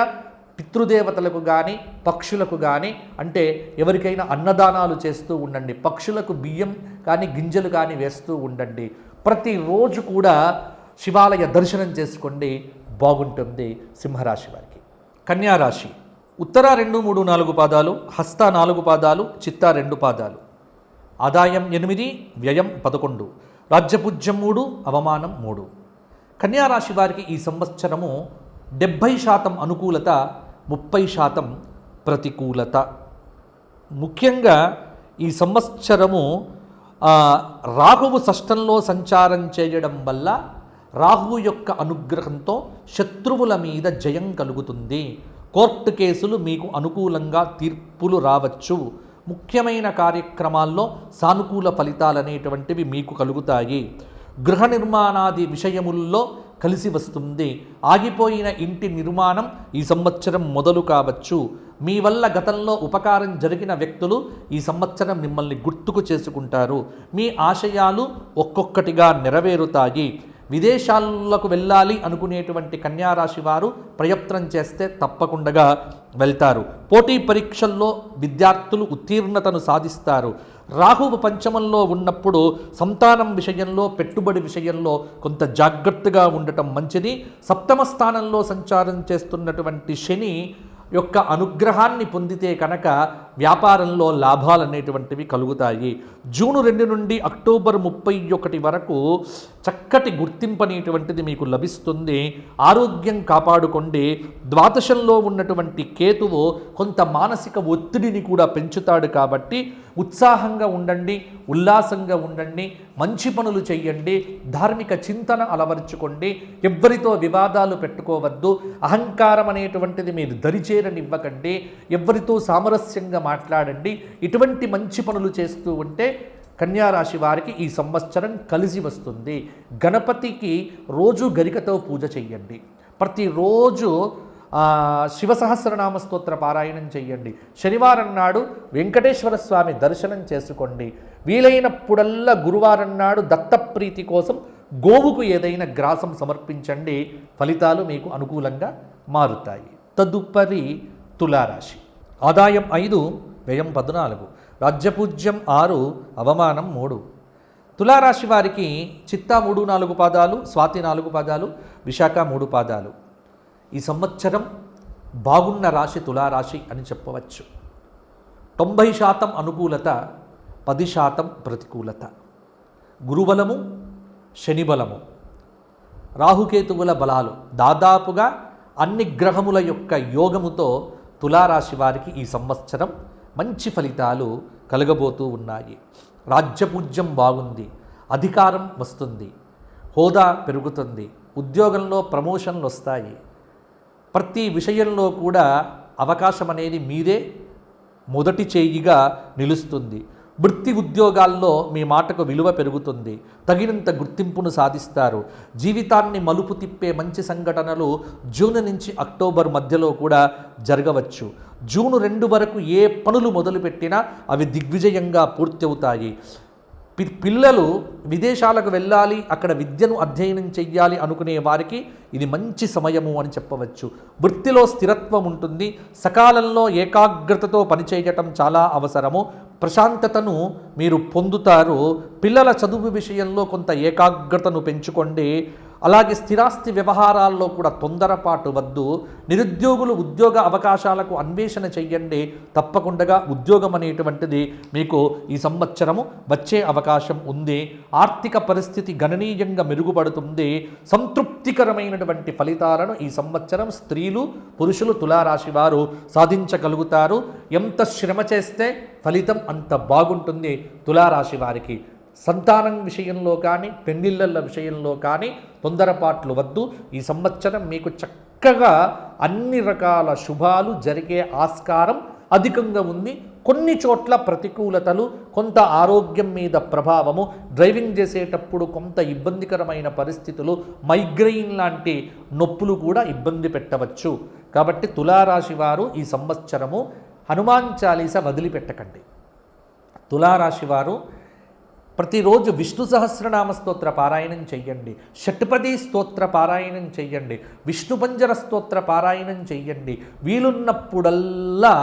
పితృదేవతలకు కానీ పక్షులకు కానీ, అంటే ఎవరికైనా అన్నదానాలు చేస్తూ ఉండండి. పక్షులకు బియ్యం కానీ గింజలు కానీ వేస్తూ ఉండండి. ప్రతిరోజు కూడా శివాలయ దర్శనం చేసుకోండి. బాగుంటుంది సింహరాశి వారికి. కన్యారాశి ఉత్తర 2, 3, 4 పాదాలు, హస్త 4 పాదాలు, చిత్త 2 పాదాలు. ఆదాయం 8, వ్యయం 11, రాజ్యపూజ్యం 3, అవమానం 3. కన్యారాశి వారికి ఈ సంవత్సరము 70% అనుకూలత, 30% ప్రతికూలత. ముఖ్యంగా ఈ సంవత్సరము రాహువు షష్టంలో సంచారం చేయడం వల్ల రాహువు యొక్క అనుగ్రహంతో శత్రువుల మీద జయం కలుగుతుంది. కోర్టు కేసులు మీకు అనుకూలంగా తీర్పులు రావచ్చు. ముఖ్యమైన కార్యక్రమాల్లో సానుకూల ఫలితాలు అనేటువంటివి మీకు కలుగుతాయి. గృహ నిర్మాణాది విషయముల్లో కలిసి వస్తుంది. ఆగిపోయిన ఇంటి నిర్మాణం ఈ సంవత్సరం మొదలు కావచ్చు. మీ వల్ల గతంలో ఉపకారం జరిగిన వ్యక్తులు ఈ సంవత్సరం మిమ్మల్ని గుర్తుకు చేసుకుంటారు. మీ ఆశయాలు ఒక్కొక్కటిగా నెరవేరుతాయి. విదేశాలకు వెళ్ళాలి అనుకునేటువంటి కన్యారాశి వారు ప్రయత్నం చేస్తే తప్పకుండా వెళ్తారు. పోటీ పరీక్షల్లో విద్యార్థులు ఉత్తీర్ణతను సాధిస్తారు. రాహువు పంచమంలో ఉన్నప్పుడు సంతానం విషయంలో, పెట్టుబడి విషయంలో కొంత జాగ్రత్తగా ఉండటం మంచిది. సప్తమ స్థానంలో సంచారం చేస్తున్నటువంటి శని యొక్క అనుగ్రహాన్ని పొందితే కనుక వ్యాపారంలో లాభాలు అనేటువంటివి కలుగుతాయి. జూన్ 2 నుండి అక్టోబర్ 31 వరకు చక్కటి గుర్తింపు అనేటువంటిది మీకు లభిస్తుంది. ఆరోగ్యం కాపాడుకోండి. ద్వాదశంలో ఉన్నటువంటి కేతువు కొంత మానసిక ఒత్తిడిని కూడా పెంచుతాడు కాబట్టి ఉత్సాహంగా ఉండండి, ఉల్లాసంగా ఉండండి, మంచి పనులు చెయ్యండి, ధార్మిక చింతన అలవర్చుకోండి. ఎవ్వరితో వివాదాలు పెట్టుకోవద్దు. అహంకారం అనేటువంటిది మీరు దరిచేరనివ్వకండి. ఎవ్వరితో సామరస్యంగా మాట్లాడండి. ఇటువంటి మంచి పనులు చేస్తూ ఉంటే కన్యారాశి వారికి ఈ సంవత్సరం కలిసి వస్తుంది. గణపతికి రోజు గరికతో పూజ చెయ్యండి. ప్రతిరోజు శివ సహస్రనామ స్తోత్ర పారాయణం చెయ్యండి. శనివారం నాడు వెంకటేశ్వర స్వామి దర్శనం చేసుకోండి. వీలైనప్పుడల్లా గురువారం నాడు దత్తప్రీతి కోసం గోవుకు ఏదైనా గ్రాసం సమర్పించండి. ఫలితాలు మీకు అనుకూలంగా మారుతాయి. తదుపరి తులారాశి. ఆదాయం 5, వ్యయం 14, రాజ్యపూజ్యం 6, అవమానం 3. తులారాశి వారికి చిత్త 3, 4 పాదాలు, స్వాతి 4 పాదాలు, విశాఖ 3 పాదాలు. ఈ సంవత్సరం బాగున్న రాశి తులారాశి అని చెప్పవచ్చు. 90% అనుకూలత, 10% ప్రతికూలత. గురుబలము, శనిబలము, రాహుకేతువుల బలాలు, దాదాపుగా అన్ని గ్రహముల యొక్క యోగముతో తులారాశి వారికి ఈ సంవత్సరం మంచి ఫలితాలు కలగబోతూ ఉన్నాయి. రాజ్యపూజ్యం బాగుంది. అధికారం వస్తుంది. హోదా పెరుగుతుంది. ఉద్యోగంలో ప్రమోషన్లు వస్తాయి. ప్రతి విషయంలో కూడా అవకాశం అనేది మీరే మొదటి చేయిగా నిలుస్తుంది. వృత్తి ఉద్యోగాల్లో మీ మాటకు విలువ పెరుగుతుంది. తగినంత గుర్తింపును సాధిస్తారు. జీవితాన్ని మలుపు తిప్పే మంచి సంఘటనలు జూన్ నుంచి అక్టోబర్ మధ్యలో కూడా జరగవచ్చు. జూన్ 2 వరకు ఏ పనులు మొదలుపెట్టినా అవి దిగ్విజయంగా పూర్తి అవుతాయి. పిల్లలు విదేశాలకు వెళ్ళాలి, అక్కడ విద్యను అధ్యయనం చెయ్యాలి అనుకునే వారికి ఇది మంచి సమయము అని చెప్పవచ్చు. వృత్తిలో స్థిరత్వం ఉంటుంది. సకాలంలో ఏకాగ్రతతో పనిచేయటం చాలా అవసరము. ప్రశాంతతను మీరు పొందుతారు. పిల్లల చదువు విషయంలో కొంత ఏకాగ్రతను పెంచుకోండి. అలాగే స్థిరాస్తి వ్యవహారాల్లో కూడా తొందరపాటు వద్దు. నిరుద్యోగులు ఉద్యోగ అవకాశాలకు అన్వేషణ చెయ్యండి. తప్పకుండా ఉద్యోగం అనేటువంటిది మీకు ఈ సంవత్సరము వచ్చే అవకాశం ఉంది. ఆర్థిక పరిస్థితి గణనీయంగా మెరుగుపడుతుంది. సంతృప్తికరమైనటువంటి ఫలితాలను ఈ సంవత్సరం స్త్రీలు పురుషులు తులారాశి వారు సాధించగలుగుతారు. ఎంత శ్రమ చేస్తే ఫలితం అంత బాగుంటుంది తులారాశి వారికి. సంతానం విషయంలో కానీ పెళ్లిళ్ళ విషయంలో కానీ తొందరపాట్లు వద్దు. ఈ సంవత్సరం మీకు చక్కగా అన్ని రకాల శుభాలు జరిగే ఆస్కారం అధికంగా ఉంది. కొన్ని చోట్ల ప్రతికూలతలు, కొంత ఆరోగ్యం మీద ప్రభావము, డ్రైవింగ్ చేసేటప్పుడు కొంత ఇబ్బందికరమైన పరిస్థితులు, మైగ్రెయిన్ లాంటి నొప్పులు కూడా ఇబ్బంది పెట్టవచ్చు. కాబట్టి తులారాశి వారు ఈ సంవత్సరము హనుమాన్ చాలీస వదిలిపెట్టకండి. తులారాశి వారు ప్రతిరోజు విష్ణు సహస్రనామ స్తోత్ర పారాయణం చెయ్యండి. షట్పది స్తోత్ర పారాయణం చెయ్యండి. విష్ణు పంజర స్తోత్ర పారాయణం చెయ్యండి. వీలున్నప్పుడల్లా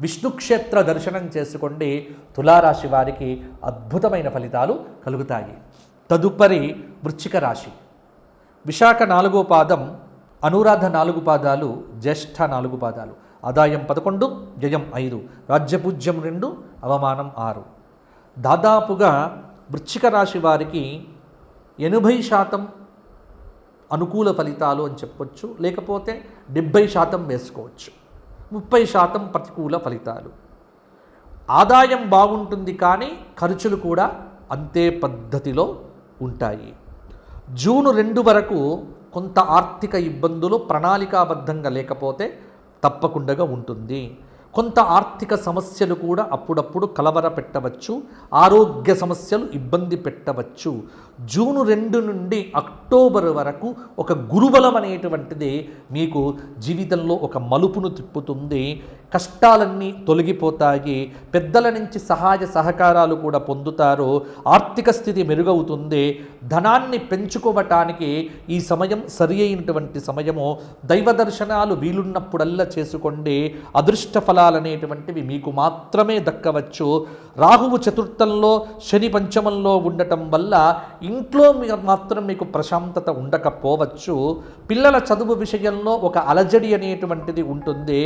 విష్ణు క్షేత్ర దర్శనం చేసుకోండి. తులారాశి వారికి అద్భుతమైన ఫలితాలు కలుగుతాయి. తదుపరి వృశ్చిక రాశి. విశాఖ 4వ పాదం, అనురాధ 4 పాదాలు, జ్యేష్ఠ 4 పాదాలు. ఆదాయం 11, వ్యయం 5, రాజ్యపూజ్యం 2, అవమానం 6. దాదాపుగా వృశ్చిక రాశి వారికి 80% అనుకూల ఫలితాలు అని చెప్పొచ్చు, లేకపోతే 70% వేసుకోవచ్చు. 30% ప్రతికూల ఫలితాలు. ఆదాయం బాగుంటుంది కానీ ఖర్చులు కూడా అంతే పద్ధతిలో ఉంటాయి. జూన్ 2 వరకు కొంత ఆర్థిక ఇబ్బందులు ప్రణాళికాబద్ధంగా లేకపోతే తప్పకుండా ఉంటుంది. కొంత ఆర్థిక సమస్యలు కూడా అప్పుడప్పుడు కలవర పెట్టవచ్చు. ఆరోగ్య సమస్యలు ఇబ్బంది పెట్టవచ్చు. జూన్ 2 నుండి అక్టోబర్ వరకు ఒక గురుబలం అనేటువంటిది మీకు జీవితంలో ఒక మలుపును తిప్పుతుంది. కష్టాలన్నీ తొలగిపోతాయి. పెద్దల నుంచి సహాయ సహకారాలు కూడా పొందుతారు. ఆర్థిక స్థితి మెరుగవుతుంది. ధనాన్ని పెంచుకోవటానికి ఈ సమయం సరి అయినటువంటి సమయము. దైవ దర్శనాలు వీలున్నప్పుడల్లా చేసుకోండి. అదృష్ట ఫలాలనేటువంటివి మీకు మాత్రమే దక్కవచ్చు. రాహువు చతుర్థంలో, శని పంచమంలో ఉండటం వల్ల ఇంట్లో మాత్రం మీకు ప్రశాంతత ఉండకపోవచ్చు. పిల్లల చదువు విషయంలో ఒక అలజడి అనేటువంటిది ఉంటుంది.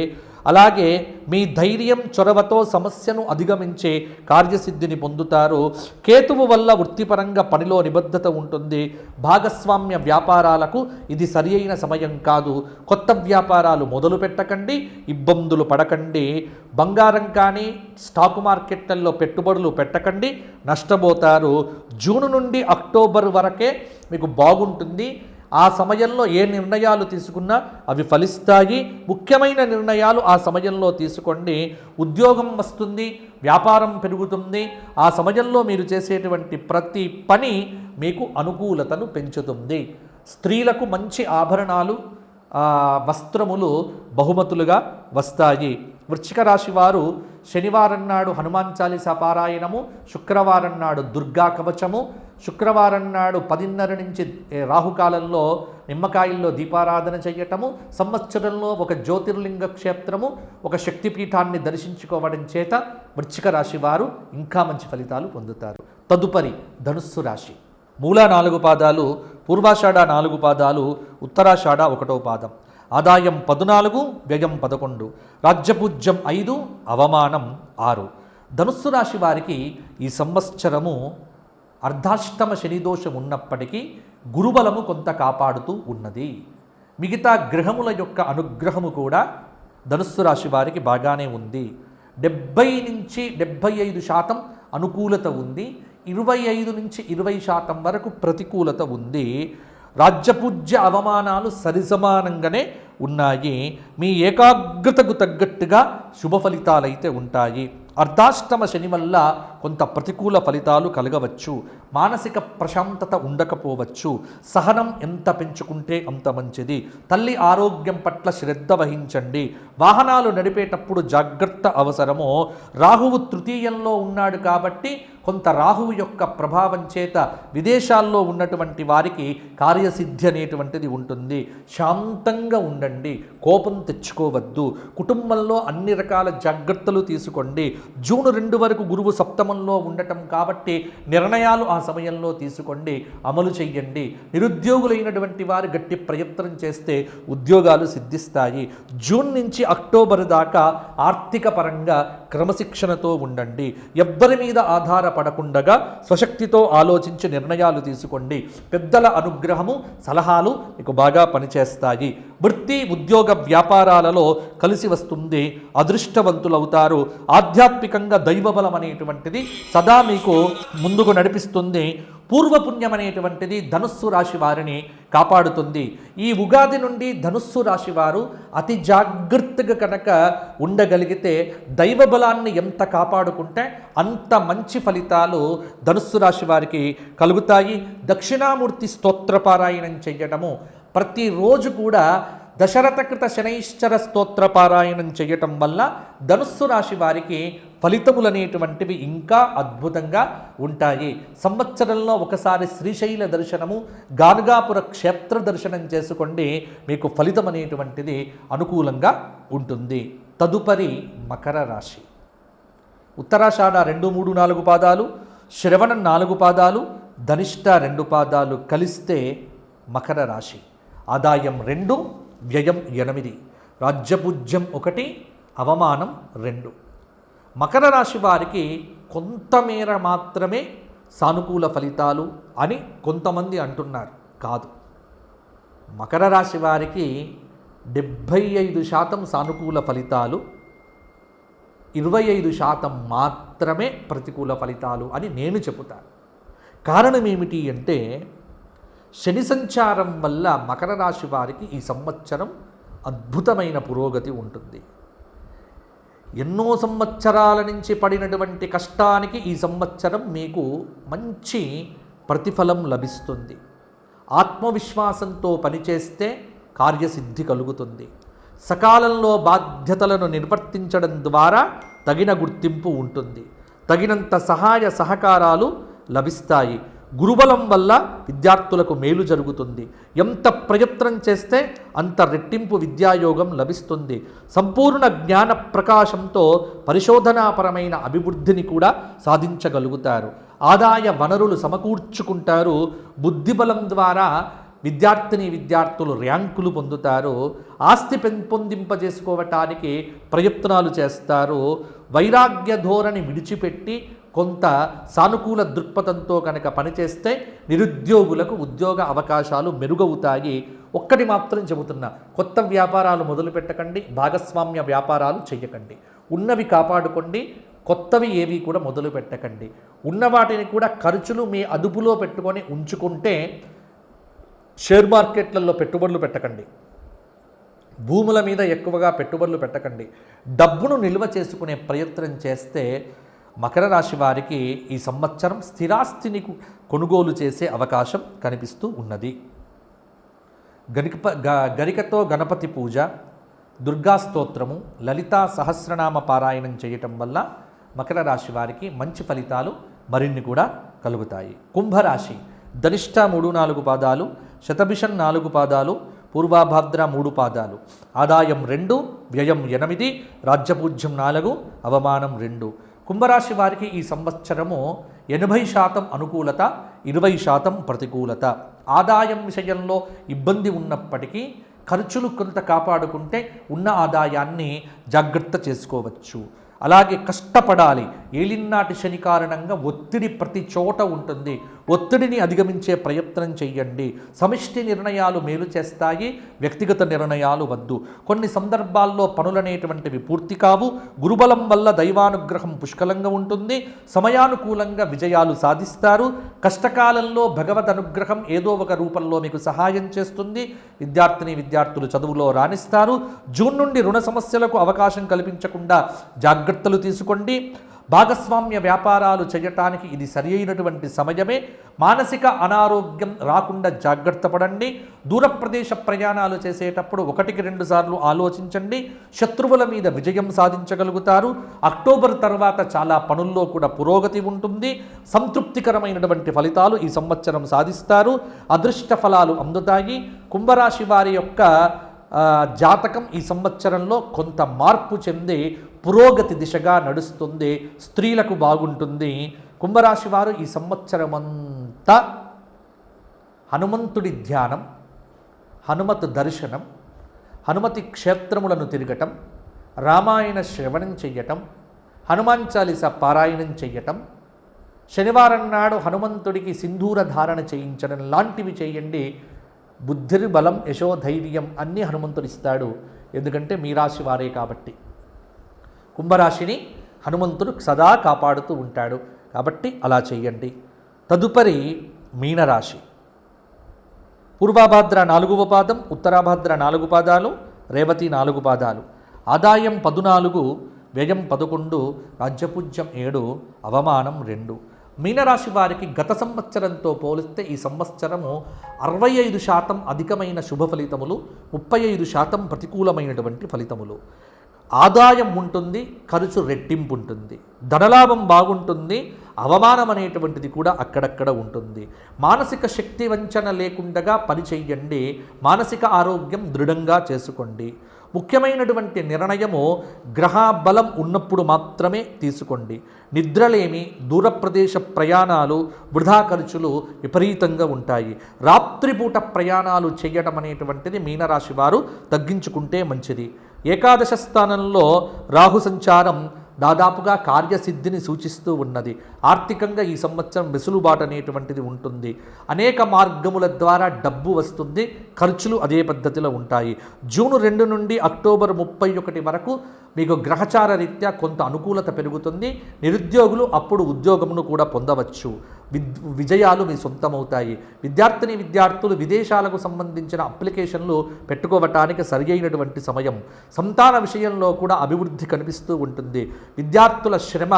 అలాగే మీ ధైర్యం, చొరవతో సమస్యను అధిగమించే కార్యసిద్ధిని పొందుతారు. కేతువు వల్ల వృత్తిపరంగా పనిలో నిబద్ధత ఉంటుంది. భాగస్వామ్య వ్యాపారాలకు ఇది సరి అయిన సమయం కాదు. కొత్త వ్యాపారాలు మొదలు పెట్టకండి, ఇబ్బందులు పడకండి. బంగారం కానీ స్టాక్ మార్కెట్లలో పెట్టుబడులు పెట్టకండి, నష్టపోతారు. జూన్ నుండి అక్టోబర్ వరకే మీకు బాగుంటుంది. ఆ సమయంలో ఏ నిర్ణయాలు తీసుకున్నా అవి ఫలిస్తాయి. ముఖ్యమైన నిర్ణయాలు ఆ సమయంలో తీసుకోండి. ఉద్యోగం వస్తుంది, వ్యాపారం పెరుగుతుంది. ఆ సమయంలో మీరు చేసేటువంటి ప్రతి పని మీకు అనుకూలతను పెంచుతుంది. స్త్రీలకు మంచి ఆభరణాలు, వస్త్రములు బహుమతులుగా వస్తాయి. వృశ్చిక రాశి వారు శనివారం నాడు హనుమాన్ చాలీసా పారాయణము, శుక్రవారం నాడు దుర్గా కవచము, శుక్రవారం నాడు 10:30 నుంచి రాహుకాలంలో నిమ్మకాయల్లో దీపారాధన చేయటము, సంవత్సరంలో ఒక జ్యోతిర్లింగ క్షేత్రము, ఒక శక్తిపీఠాన్ని దర్శించుకోవడం చేత వృశ్చిక రాశి వారు ఇంకా మంచి ఫలితాలు పొందుతారు. తదుపరి ధనుస్సు రాశి. మూల 4 పాదాలు, పూర్వాషాఢ 4 పాదాలు, ఉత్తరాషాఢ 1వ పాదం. ఆదాయం 14, వ్యయం 11, రాజ్యపూజ్యం 5, అవమానం 6. ధనుస్సు రాశి వారికి ఈ సంవత్సరము అర్ధాష్టమ శనిదోషం ఉన్నప్పటికీ గురుబలము కొంత కాపాడుతూ ఉన్నది. మిగతా గ్రహముల యొక్క అనుగ్రహము కూడా ధనుస్సు రాశి వారికి బాగానే ఉంది. 70 నుంచి 75% అనుకూలత ఉంది. 25 నుంచి 20% వరకు ప్రతికూలత ఉంది. రాజ్యపూజ్య అవమానాలు సరిసమానంగానే ఉన్నాయి. మీ ఏకాగ్రతకు తగ్గట్టుగా శుభ ఫలితాలైతే ఉంటాయి. అర్ధాష్టమ శని వల్ల కొంత ప్రతికూల ఫలితాలు కలగవచ్చు. మానసిక ప్రశాంతత ఉండకపోవచ్చు. సహనం ఎంత పెంచుకుంటే అంత మంచిది. తల్లి ఆరోగ్యం పట్ల శ్రద్ధ వహించండి. వాహనాలు నడిపేటప్పుడు జాగ్రత్త అవసరము. రాహువు తృతీయంలో ఉన్నాడు కాబట్టి కొంత రాహువు యొక్క ప్రభావం చేత విదేశాల్లో ఉన్నటువంటి వారికి కార్యసిద్ధి అనేటువంటిది ఉంటుంది. శాంతంగా ఉండండి, కోపం తెచ్చుకోవద్దు, కుటుంబంలో అన్ని రకాల జాగ్రత్తలు తీసుకోండి. జూన్ 2 వరకు గురువు సప్తమంలో ఉండటం కాబట్టి నిర్ణయాలు ఆ సమయంలో తీసుకోండి, అమలు చెయ్యండి. నిరుద్యోగులైనటువంటి వారు గట్టి ప్రయత్నం చేస్తే ఉద్యోగాలు సిద్ధిస్తాయి. జూన్ నుంచి అక్టోబర్ దాకా ఆర్థిక పరంగా క్రమశిక్షణతో ఉండండి. ఎవ్వరి మీద ఆధారపడకుండా స్వశక్తితో ఆలోచించి నిర్ణయాలు తీసుకోండి. పెద్దల అనుగ్రహము, సలహాలు మీకు బాగా పనిచేస్తాయి. వృత్తి, ఉద్యోగ, వ్యాపారాలలో కలిసి వస్తుంది, అదృష్టవంతులవుతారు. ఆధ్యాత్మికంగా దైవబలం అనేటువంటిది సదా మీకు ముందుకు నడిపిస్తుంది. పూర్వపుణ్యం అనేటువంటిది ధనుస్సు రాశి వారిని కాపాడుతుంది. ఈ ఉగాది నుండి ధనుస్సు రాశి వారు అతి జాగ్రత్తగా కనుక ఉండగలిగితే, దైవబలాన్ని ఎంత కాపాడుకుంటే అంత మంచి ఫలితాలు ధనుస్సు రాశి వారికి కలుగుతాయి. దక్షిణామూర్తి స్తోత్రపారాయణం చేయటము, ప్రతిరోజు కూడా దశరథకృత శనైశ్చర స్తోత్ర పారాయణం చేయటం వల్ల ధనుస్సు రాశి వారికి ఫలితములనేటువంటివి ఇంకా అద్భుతంగా ఉంటాయి. సంవత్సరంలో ఒకసారి శ్రీశైల దర్శనము, గానుగాపుర క్షేత్ర దర్శనం చేసుకోండి, మీకు ఫలితం అనేటువంటిది అనుకూలంగా ఉంటుంది. తదుపరి మకర రాశి. ఉత్తరాషాఢ 2, 3, 4 పాదాలు, శ్రవణం 4 పాదాలు, ధనిష్ట 2 పాదాలు కలిస్తే మకర రాశి. ఆదాయం 2, వ్యయం 8, రాజ్యపూజ్యం 1, అవమానం 2. మకర రాశి వారికి కొంతమేర మాత్రమే సానుకూల ఫలితాలు అని కొంతమంది అంటున్నారు. కాదు, మకర రాశి వారికి 75% సానుకూల ఫలితాలు, 25% మాత్రమే ప్రతికూల ఫలితాలు అని నేను చెబుతాను. కారణం ఏమిటి అంటే, శని సంచారం వల్ల మకర రాశి వారికి ఈ సంవత్సరం అద్భుతమైన పురోగతి ఉంటుంది. ఎన్నో సంవత్సరాల నుంచి పడినటువంటి కష్టానికి ఈ సంవత్సరం మీకు మంచి ప్రతిఫలం లభిస్తుంది. ఆత్మవిశ్వాసంతో పనిచేస్తే కార్యసిద్ధి కలుగుతుంది. సకాలంలో బాధ్యతలను నిర్వర్తించడం ద్వారా తగిన గుర్తింపు ఉంటుంది. తగినంత సహాయ సహకారాలు లభిస్తాయి. గురుబలం వల్ల విద్యార్థులకు మేలు జరుగుతుంది. ఎంత ప్రయత్నం చేస్తే అంత రెట్టింపు విద్యాయోగం లభిస్తుంది. సంపూర్ణ జ్ఞాన ప్రకాశంతో పరిశోధనాపరమైన అభివృద్ధిని కూడా సాధించగలుగుతారు. ఆదాయ వనరులు సమకూర్చుకుంటారు. బుద్ధిబలం ద్వారా విద్యార్థులు ర్యాంకులు పొందుతారు. ఆస్తి పెంపొందింపజేసుకోవటానికి ప్రయత్నాలు చేస్తారు. వైరాగ్య ధోరణి విడిచిపెట్టి కొంత సానుకూల దృక్పథంతో కనుక పనిచేస్తే నిరుద్యోగులకు ఉద్యోగ అవకాశాలు మెరుగవుతాయి. ఒక్కటి మాత్రం చెబుతున్నా, కొత్త వ్యాపారాలు మొదలు పెట్టకండి, భాగస్వామ్య వ్యాపారాలు చేయకండి. ఉన్నవి కాపాడుకోండి, కొత్తవి ఏవి కూడా మొదలు పెట్టకండి. ఉన్న వాటిని కూడా ఖర్చులు మీ అదుపులో పెట్టుకొని ఉంచుకుంటే, షేర్ మార్కెట్లలో పెట్టుబడులు పెట్టకండి, భూముల మీద ఎక్కువగా పెట్టుబడులు పెట్టకండి. డబ్బును నిల్వ చేసుకునే ప్రయత్నం చేస్తే మకర రాశి వారికి ఈ సంవత్సరం స్థిరాస్తిని కొనుగోలు చేసే అవకాశం కనిపిస్తూ ఉన్నది. గరికతో గణపతి పూజ, దుర్గా స్తోత్రము, లలితా సహస్రనామ పారాయణం చేయటం వల్ల మకర రాశి వారికి మంచి ఫలితాలు మరిన్ని కూడా కలుగుతాయి. కుంభరాశి. ధనిష్ట 3, 4 పాదాలు, శతభిషం 4 పాదాలు, పూర్వాభాద్ర 3 పాదాలు. ఆదాయం 2, వ్యయం 8, రాజ్యపూజ్యం 4, అవమానం 2. కుంభరాశి వారికి ఈ సంవత్సరము 80% అనుకూలత, 20% ప్రతికూలత. ఆదాయం విషయంలో ఇబ్బంది ఉన్నప్పటికీ ఖర్చులు కొంత కాపాడుకుంటే ఉన్న ఆదాయాన్ని జాగ్రత్త చేసుకోవచ్చు. అలాగే కష్టపడాలి. ఏలినాటి శని కారణంగా ఒత్తిడి ప్రతి చోట ఉంటుంది. ఒత్తిడిని అధిగమించే ప్రయత్నం చేయండి. సమిష్టి నిర్ణయాలు మేలు చేస్తాయి, వ్యక్తిగత నిర్ణయాలు వద్దు. కొన్ని సందర్భాల్లో పనులనేటువంటివి పూర్తి కావు. గురుబలం వల్ల దైవానుగ్రహం పుష్కలంగా ఉంటుంది. సమయానుకూలంగా విజయాలు సాధిస్తారు. కష్టకాలంలో భగవద్ అనుగ్రహం ఏదో ఒక రూపంలో మీకు సహాయం చేస్తుంది. విద్యార్థులు చదువులో రాణిస్తారు. జూన్ నుండి రుణ సమస్యలకు అవకాశం కల్పించకుండా జాగ్రత్తలు తీసుకోండి. భాగస్వామ్య వ్యాపారాలు చేయటానికి ఇది సరి అయినటువంటి సమయమే. మానసిక అనారోగ్యం రాకుండా జాగ్రత్త పడండి. దూర ప్రదేశ ప్రయాణాలు చేసేటప్పుడు 1-2 సార్లు ఆలోచించండి. శత్రువుల మీద విజయం సాధించగలుగుతారు. అక్టోబర్ తర్వాత చాలా పనుల్లో కూడా పురోగతి ఉంటుంది. సంతృప్తికరమైనటువంటి ఫలితాలు ఈ సంవత్సరం సాధిస్తారు. అదృష్ట ఫలాలు అందుతాయి. కుంభరాశి వారి యొక్క జాతకం ఈ సంవత్సరంలో కొంత మార్పు చెంది పురోగతి దిశగా నడుస్తుంది. స్త్రీలకు బాగుంటుంది. కుంభరాశి వారు ఈ సంవత్సరమంతా హనుమంతుడి ధ్యానం, హనుమత్ దర్శనం, హనుమతి క్షేత్రములను తిరగటం, రామాయణ శ్రవణం చెయ్యటం, హనుమాన్ చాలీసా పారాయణం చెయ్యటం, శనివారం నాడు హనుమంతుడికి సింధూర ధారణ చేయించడం లాంటివి చేయండి. బుద్ధిర్బలం యశోధైర్యం అన్నీ హనుమంతుడు ఇస్తాడు. ఎందుకంటే మీ రాశి వారే కాబట్టి. కుంభరాశిని హనుమంతుడు సదా కాపాడుతూ ఉంటాడు కాబట్టి అలా చేయండి. తదుపరి మీనరాశి. పూర్వాభాద్ర 4వ పాదం, ఉత్తరాభాద్ర 4 పాదాలు, రేవతి 4 పాదాలు. ఆదాయం 14, వ్యయం 11, రాజ్యపూజ్యం 7, అవమానం 2. మీనరాశి వారికి గత సంవత్సరంతో పోలిస్తే ఈ సంవత్సరము 65% అధికమైన శుభ ఫలితములు, 35% ప్రతికూలమైనటువంటి ఫలితములు. ఆదాయం ఉంటుంది, ఖర్చు రెట్టింపు ఉంటుంది. ధనలాభం బాగుంటుంది, అవమానం అనేటువంటిది కూడా అక్కడక్కడ ఉంటుంది. మానసిక శక్తి వంచన లేకుండా పని చెయ్యండి. మానసిక ఆరోగ్యం దృఢంగా చేసుకోండి. ముఖ్యమైనటువంటి నిర్ణయము గ్రహ బలం ఉన్నప్పుడు మాత్రమే తీసుకోండి. నిద్రలేమి, దూర ప్రదేశ ప్రయాణాలు, వృధా ఖర్చులు విపరీతంగా ఉంటాయి. రాత్రిపూట ప్రయాణాలు చేయడం అనేటువంటిది మీనరాశి వారు తగ్గించుకుంటే మంచిది. ఏకాదశ స్థానంలో రాహు సంచారం దాదాపుగా కార్యసిద్ధిని సూచిస్తూ ఉన్నది. ఆర్థికంగా ఈ సంవత్సరం వెసులుబాటు అనేటువంటిది ఉంటుంది. అనేక మార్గముల ద్వారా డబ్బు వస్తుంది. ఖర్చులు అదే పద్ధతిలో ఉంటాయి. జూన్ 2 నుండి అక్టోబర్ 31 వరకు మీకు గ్రహచార రీత్యా కొంత అనుకూలత పెరుగుతుంది. నిరుద్యోగులు అప్పుడు ఉద్యోగమును కూడా పొందవచ్చు. విజయాలు మీ సొంతమవుతాయి. విద్యార్థులు విదేశాలకు సంబంధించిన అప్లికేషన్లు పెట్టుకోవటానికి సరి అయినటువంటి సమయం. సంతాన విషయంలో కూడా అభివృద్ధి కనిపిస్తూ ఉంటుంది. విద్యార్థుల శ్రమ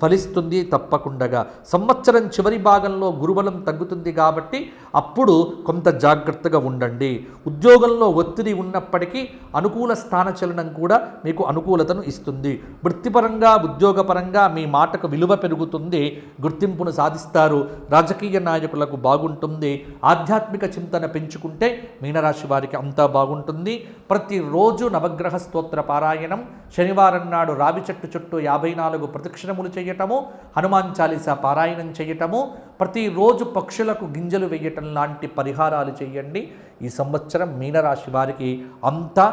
ఫలిస్తుంది తప్పకుండా. సంవత్సరం చివరి భాగంలో గురుబలం తగ్గుతుంది కాబట్టి అప్పుడు కొంత జాగ్రత్తగా ఉండండి. ఉద్యోగంలో ఒత్తిడి ఉన్నప్పటికీ అనుకూల స్థానచలనం కూడా మీకు అనుకూలతను ఇస్తుంది. వృత్తిపరంగా, ఉద్యోగపరంగా మీ మాటకు విలువ పెరుగుతుంది. గుర్తింపును సాధిస్తారు. రాజకీయ నాయకులకు బాగుంటుంది. ఆధ్యాత్మిక చింతన పెంచుకుంటే మీనరాశి వారికి అంతా బాగుంటుంది. ప్రతిరోజు నవగ్రహ స్తోత్ర పారాయణం, శనివారం నాడు రావి చెట్టు చుట్టూ 54 ప్రదక్షిణములు చేయటము, హనుమాన్ చాలీసా పారాయణం చేయటము, ప్రతిరోజు పక్షులకు గింజలు వేయటం లాంటి పరిహారాలు చేయండి. ఈ సంవత్సరం మీనరాశి వారికి అంతా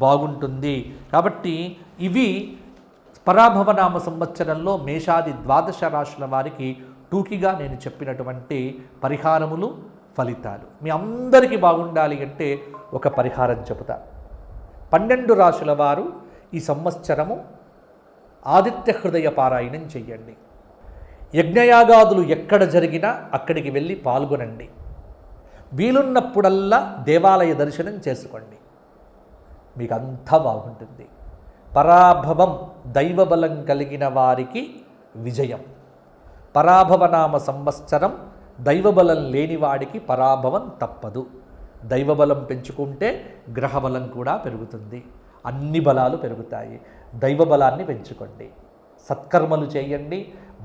బాగుంటుంది. కాబట్టి ఇవి పరాభవనామ సంవత్సరంలో మేషాది 12 రాశుల వారికి టూకీగా నేను చెప్పినటువంటి పరిహారములు, ఫలితాలు. మీ అందరికీ బాగుండాలి అంటే ఒక పరిహారం చెబుతా. 12 రాశుల వారు ఈ సంవత్సరము ఆదిత్య హృదయ పారాయణం చెయ్యండి. యజ్ఞయాగాదులు ఎక్కడ జరిగినా అక్కడికి వెళ్ళి పాల్గొనండి. వీలున్నప్పుడల్లా దేవాలయ దర్శనం చేసుకోండి. మీకు అంతా బాగుంటుంది. పరాభవం దైవబలం కలిగిన వారికి విజయం. పరాభవనామ సంవత్సరం దైవబలం లేనివాడికి పరాభవం తప్పదు. దైవబలం పెంచుకుంటే గ్రహబలం కూడా పెరుగుతుంది. అన్ని బలాలు పెరుగుతాయి. దైవబలాన్ని పెంచుకోండి. సత్కర్మలు చేయండి,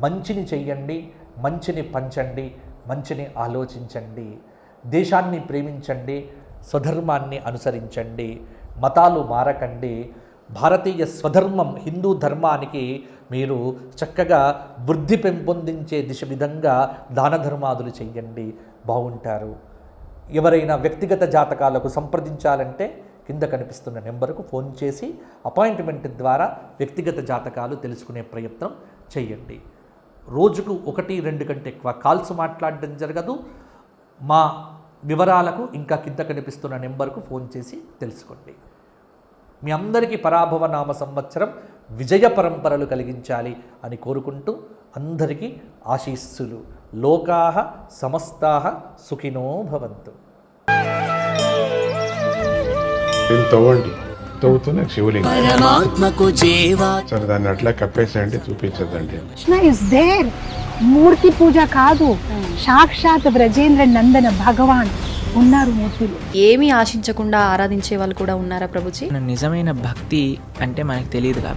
మంచిని చెయ్యండి, మంచిని పంచండి, మంచిని ఆలోచించండి. దేశాన్ని ప్రేమించండి, స్వధర్మాన్ని అనుసరించండి, మతాలు మారకండి. భారతీయ స్వధర్మం హిందూ ధర్మానికి మీరు చక్కగా వృద్ధి పెంపొందించే విధంగా దాన ధర్మాదులు చెయ్యండి, బాగుంటారు. ఎవరైనా వ్యక్తిగత జాతకాలకు సంప్రదించాలంటే కింద కనిపిస్తున్న నెంబర్కు ఫోన్ చేసి అపాయింట్మెంట్ ద్వారా వ్యక్తిగత జాతకాలు తెలుసుకునే ప్రయత్నం చేయండి. రోజుకు 1-2 కంటే ఎక్కువ కాల్స్ మాట్లాడడం జరగదు. మా వివరాలకు ఇంకా కింద కనిపిస్తున్న నెంబర్కు ఫోన్ చేసి తెలుసుకోండి. మీ అందరికీ పరాభవ నామ సంవత్సరం విజయ పరంపరలు కలిగించాలి అని కోరుకుంటూ అందరికీ ఆశీస్సులు. లోకాః సమస్తాః సుఖినో భవంతు. దీన్ని తవ్వండి, అవుతున్న శివలింగం. పరమాత్మకు జీవా సరే దాన్ని అట్లా కప్పేసేయండి, చూపించదండి. Krishna is there. మూర్తి పూజ కాదు, సాక్షాత్ బ్రజేంద్ర నందన భగవాన్ ఉన్నారు మూర్తిలో. ఏమీ ఆశించకుండా ఆరాధించే వాళ్ళు కూడా ఉన్నారా ప్రభుజీ? నిజమైన భక్తి అంటే మనకు తెలియదు కాబట్టి